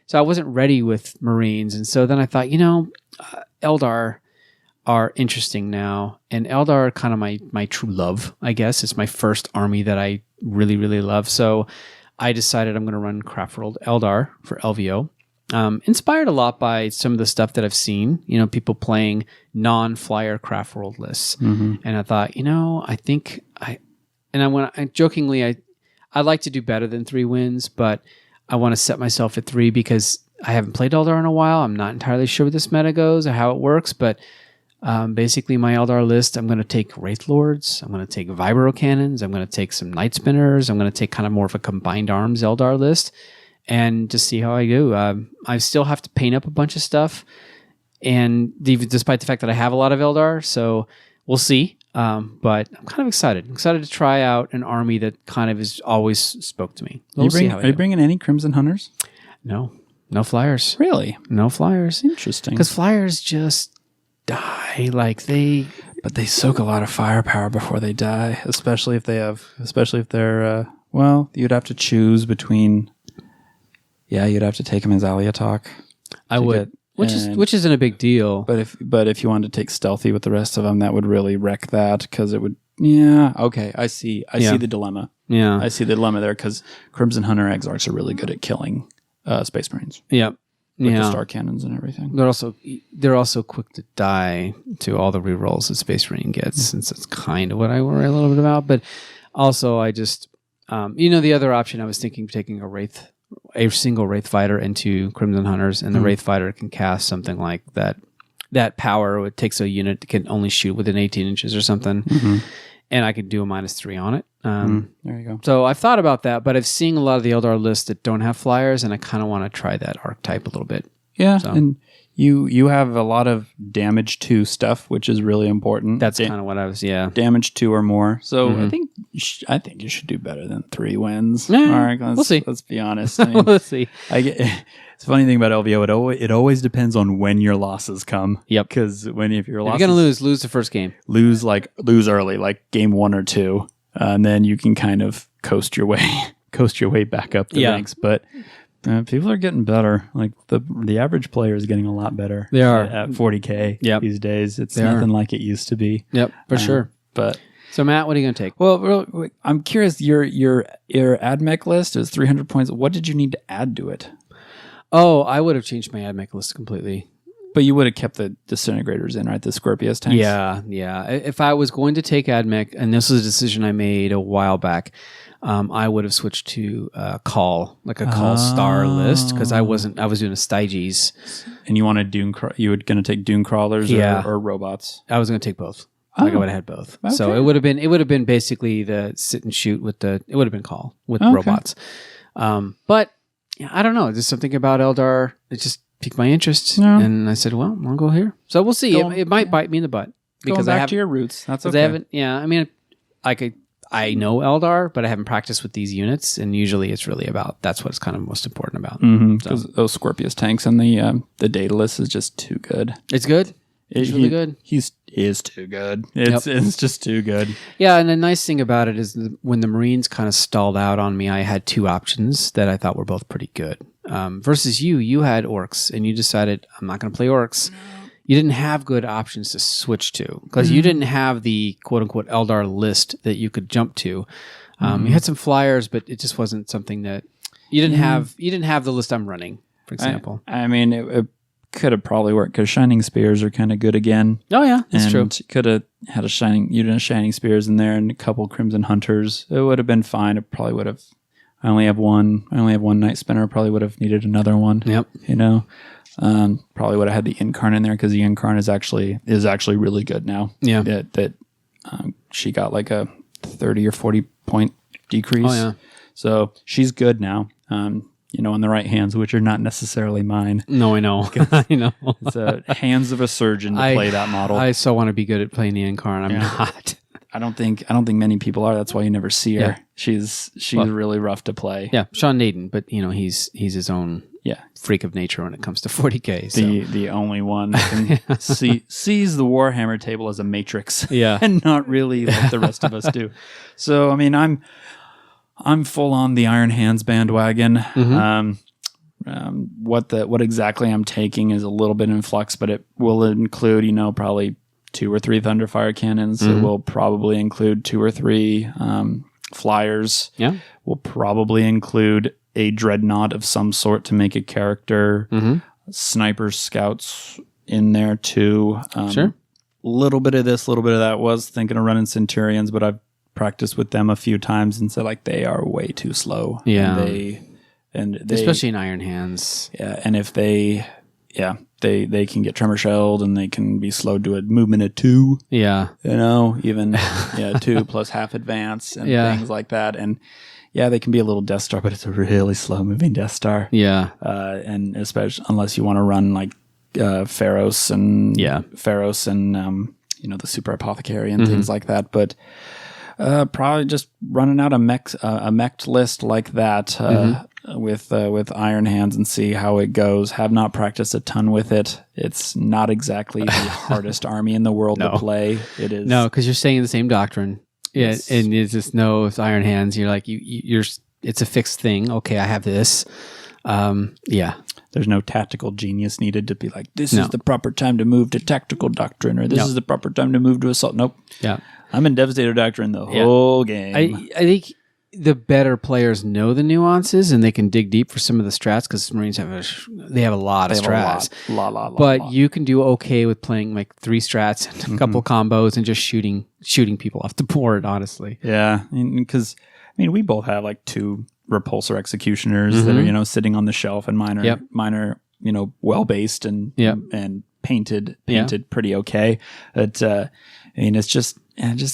so I wasn't ready with Marines. And so then I thought, Eldar are interesting now. And Eldar are kind of my true love, I guess. It's my first army that I really, really love. So I decided I'm going to run Craft World Eldar for LVO. Inspired a lot by some of the stuff that I've seen, people playing non-flyer Craft World lists. And I thought, I like to do better than 3 wins, but I want to set myself at 3 because I haven't played Eldar in a while. I'm not entirely sure where this meta goes or how it works, but basically my Eldar list, I'm going to take Wraith Lords, I'm going to take Vibro Cannons, I'm going to take some Night Spinners, I'm going to take kind of more of a combined arms Eldar list and just see how I do. I still have to paint up a bunch of stuff, and despite the fact that I have a lot of Eldar, so we'll see. But I'm kind of excited. I'm excited to try out an army that kind of is always spoke to me. We'll see how I Are you do. bringing any Crimson Hunters? No flyers. Really? No flyers. Interesting. Because flyers just die. Like But they soak a lot of firepower before they die, especially if they're, you'd have to choose between, you'd have to take them as Aliatok. I would, which isn't a big deal. But if you wanted to take stealthy with the rest of them, that would really wreck that because it would, okay, I see the dilemma. Yeah. I see the dilemma there because Crimson Hunter Exarchs are really good at killing Space Marines. Yep. With the star cannons and everything. They're also quick to die to all the rerolls that Space Marine gets, since it's kind of what I worry a little bit about. But also, I just the other option I was thinking of taking a single Wraith fighter into Crimson Hunters, and the Wraith fighter can cast something like that. That power, it takes a unit that can only shoot within 18 inches or something, and I could do a -3 on it. There you go. So I've thought about that, but I've seen a lot of the Eldar lists that don't have flyers, and I kind of want to try that archetype a little bit. Yeah, So. and you have a lot of damage 2 stuff, which is really important. That's kind of what I was. Yeah, damage 2 or more. So I think you should do better than 3 wins. Yeah, all right, we'll see. Let's be honest. I mean, we'll see. It's a funny thing about LVO. It always depends on when your losses come. Yep. Because if you're If you're gonna lose the first game. lose early, like game 1 or 2, and then you can kind of coast your way back up the ranks. But people are getting better. Like the average player is getting a lot better. They are at 40K these days. It's They nothing are. like it used to be. Yep, for sure. But So Matt, what are you gonna take? well, I'm curious. Your AdMech list is 300 points. What did you need to add to it? Oh, I would have changed my AdMech list completely. But you would have kept the disintegrators in, right? The Scorpius tanks. Yeah. If I was going to take AdMech, and this was a decision I made a while back, I would have switched to call star list, because I was doing a Styges. And you wanted you were going to take Dune crawlers or robots. I was going to take both. Like I would have had both. Okay. So it would have been basically the sit and shoot it would have been call with robots. But yeah, I don't know. There's something about Eldar that just piqued my interest, and I said, "Well, I'll go here." So we'll see. It might bite me in the butt because going back to your roots. That's okay. I haven't. Yeah, I mean, I know Eldar, but I haven't practiced with these units, and usually it's really about that's what's kind of most important about. Because those Scorpius tanks and the Daedalus is just too good. It's good. It's really good. He is too good. It's just too good. Yeah, and the nice thing about it is when the Marines kind of stalled out on me, I had 2 options that I thought were both pretty good. Versus you had orcs, and you decided, I'm not going to play orcs. You didn't have good options to switch to, because you didn't have the quote-unquote Eldar list that you could jump to. You had some flyers, but it just wasn't something that... You didn't have the list I'm running, for example. I mean, it could have probably worked, because Shining Spears are kind of good again. Oh, yeah, that's true. Could have had a Shining Spears in there and a couple Crimson Hunters. It would have been fine. It probably would have... I only have one Night Spinner. Probably would have needed another one. Yep. Probably would have had the Incarn in there, because the Incarn is actually really good now. Yeah. That she got like a 30 or 40 point decrease. Oh, yeah. So she's good now. In the right hands, which are not necessarily mine. No, I know. I know. It's hands of a surgeon to play that model. I so want to be good at playing the Incarn. I'm not. I don't think many people are. That's why you never see her. Yeah. She's really rough to play. Yeah, Sean Naden, but he's his own freak of nature when it comes to 40K. So. The only one that can sees the Warhammer table as a matrix. Yeah. And not really like the rest of us do. So I mean, I'm full on the Iron Hands bandwagon. Mm-hmm. What exactly I'm taking is a little bit in flux, but it will include probably 2 or 3 Thunderfire cannons. Mm-hmm. It will probably include 2 or 3 flyers. Yeah. We'll probably include a dreadnought of some sort to make a character. Mm-hmm. Snipers, scouts in there too. Sure. A little bit of this, a little bit of that. Was thinking of running Centurions, but I've practiced with them a few times and said they are way too slow. Yeah. And they especially in Iron Hands. Yeah. And if they can get tremor shelled, and they can be slowed to a movement of 2. Yeah. Even 2 plus half advance and things like that. And they can be a little Death Star, but it's a really slow moving Death Star. Yeah. And especially unless you want to run like Pharos and the super apothecary and things like that. But probably just running out a mech list like that with Iron Hands and see how it goes. Have not practiced a ton with it. It's not exactly the hardest army in the world to play. It is because you're saying the same doctrine. Yeah, and you just know it's Iron Hands. You're like you're. It's a fixed thing. Okay, I have this. There's no tactical genius needed to be like, this is the proper time to move to tactical doctrine, or this is the proper time to move to assault. Nope. Yeah. I'm in Devastator Doctrine the whole game. I think the better players know the nuances and they can dig deep for some of the strats because Marines have a lot of strats. But you can do okay with playing like 3 strats and a couple combos and just shooting people off the board, honestly. Yeah, because we both have like 2 repulsor executioners that are sitting on the shelf, and mine are well based and painted pretty okay. But it just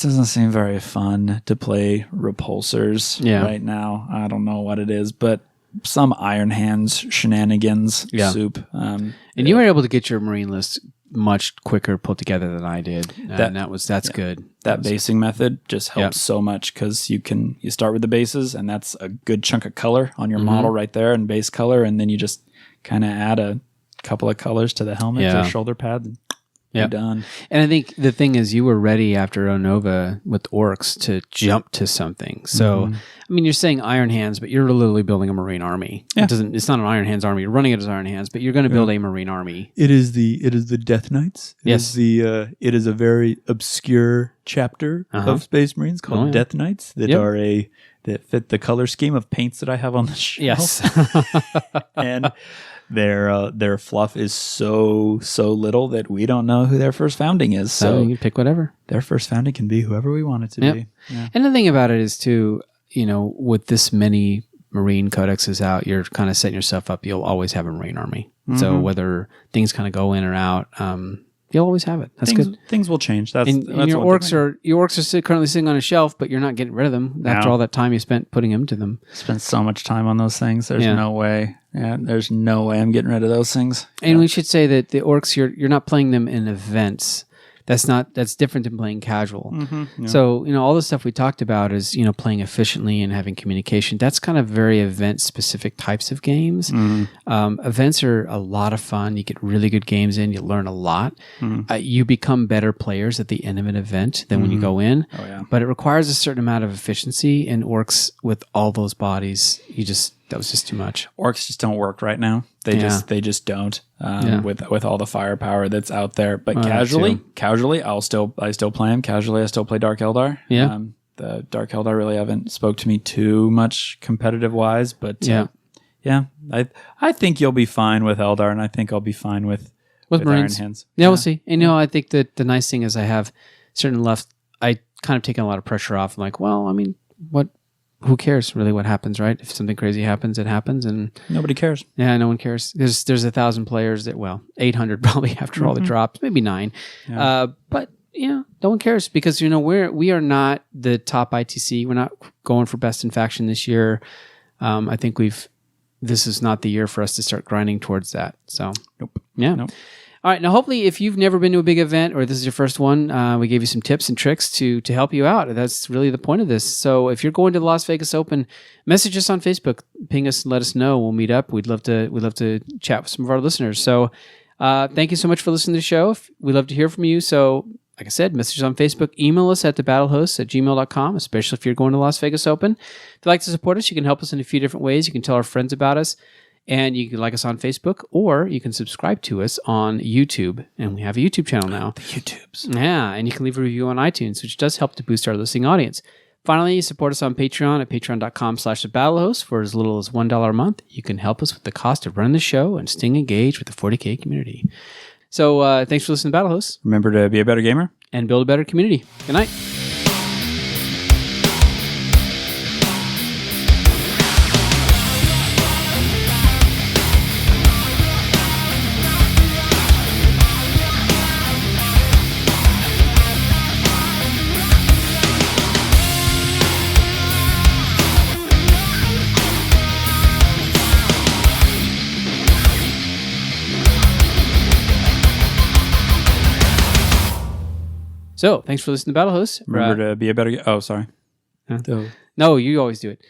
doesn't seem very fun to play repulsors right now. I don't know what it is, but some Iron Hands shenanigans soup. And you were able to get your Marine list much quicker put together than I did. That's good. That basing method just helps so much because you start with the bases, and that's a good chunk of color on your model right there, and base color, and then you just kind of add a couple of colors to the helmet or shoulder pad. And you're done. And I think the thing is, you were ready after Onova with Orcs to jump to something. So, you're saying Iron Hands, but you're literally building a Marine army. Yeah. It's not an Iron Hands army. You're running it as Iron Hands, but you're going to build a Marine army. It is the Death Knights. It is a very obscure chapter of Space Marines called Death Knights that fit the color scheme of paints that I have on the shelf. Yes. And their fluff is so little that we don't know who their first founding is. So you can pick whatever. Their first founding can be whoever we want it to be. Yeah. And the thing about it is too, with this many Marine codexes out, you're kind of setting yourself up. You'll always have a Marine army. So whether things kind of go in or out, you'll always have it. That's good. Things will change. That's your orcs are currently sitting on a shelf, but you're not getting rid of them after all that time you spent putting them to them. Spent so much time on those things. There's no way. Yeah, there's no way I'm getting rid of those things. And we should say that the orcs, you're not playing them in events. That's different than playing casual. So, all the stuff we talked about is, playing efficiently and having communication. That's kind of very event-specific types of games. Events are a lot of fun. You get really good games in. You learn a lot. You become better players at the end of an event than when you go in. Oh, yeah. But it requires a certain amount of efficiency. And orcs, with all those bodies, that was just too much. Orcs just don't work right now. They just don't with all the firepower that's out there. But casually, I still play them. Casually, I still play Dark Eldar. Yeah. The Dark Eldar really haven't spoke to me too much competitive wise, but I think you'll be fine with Eldar, and I think I'll be fine with Marines. Iron Hands. Yeah, we'll see. And I think that the nice thing is I have certain left. I kind of taken a lot of pressure off. I'm like, who cares really what happens, right? If something crazy happens, it happens, and nobody cares. Yeah, no one cares. There's 1,000 players 800 probably after all the drops, maybe 9. Yeah. But no one cares because we are not the top ITC. We're not going for best in faction this year. I think this is not the year for us to start grinding towards that. So nope. Yeah. Nope. All right. Now, hopefully, if you've never been to a big event or this is your first one, we gave you some tips and tricks to help you out. That's really the point of this. So if you're going to the Las Vegas Open, message us on Facebook, ping us, and let us know. We'll meet up. We'd love to chat with some of our listeners. So thank you so much for listening to the show. We'd love to hear from you. So like I said, message us on Facebook. Email us at thebattlehosts@gmail.com, especially if you're going to Las Vegas Open. If you'd like to support us, you can help us in a few different ways. You can tell our friends about us. And you can like us on Facebook, or you can subscribe to us on YouTube. And we have a YouTube channel now. The YouTubes. Yeah, and you can leave a review on iTunes, which does help to boost our listening audience. Finally, support us on Patreon at patreon.com/thebattlehost for as little as $1 a month. You can help us with the cost of running the show and staying engaged with the 40K community. So thanks for listening to Battlehosts. Remember to be a better gamer. And build a better community. Good night. So thanks for listening to Battlehosts. Remember to be a better. Oh, sorry. No, you always do it.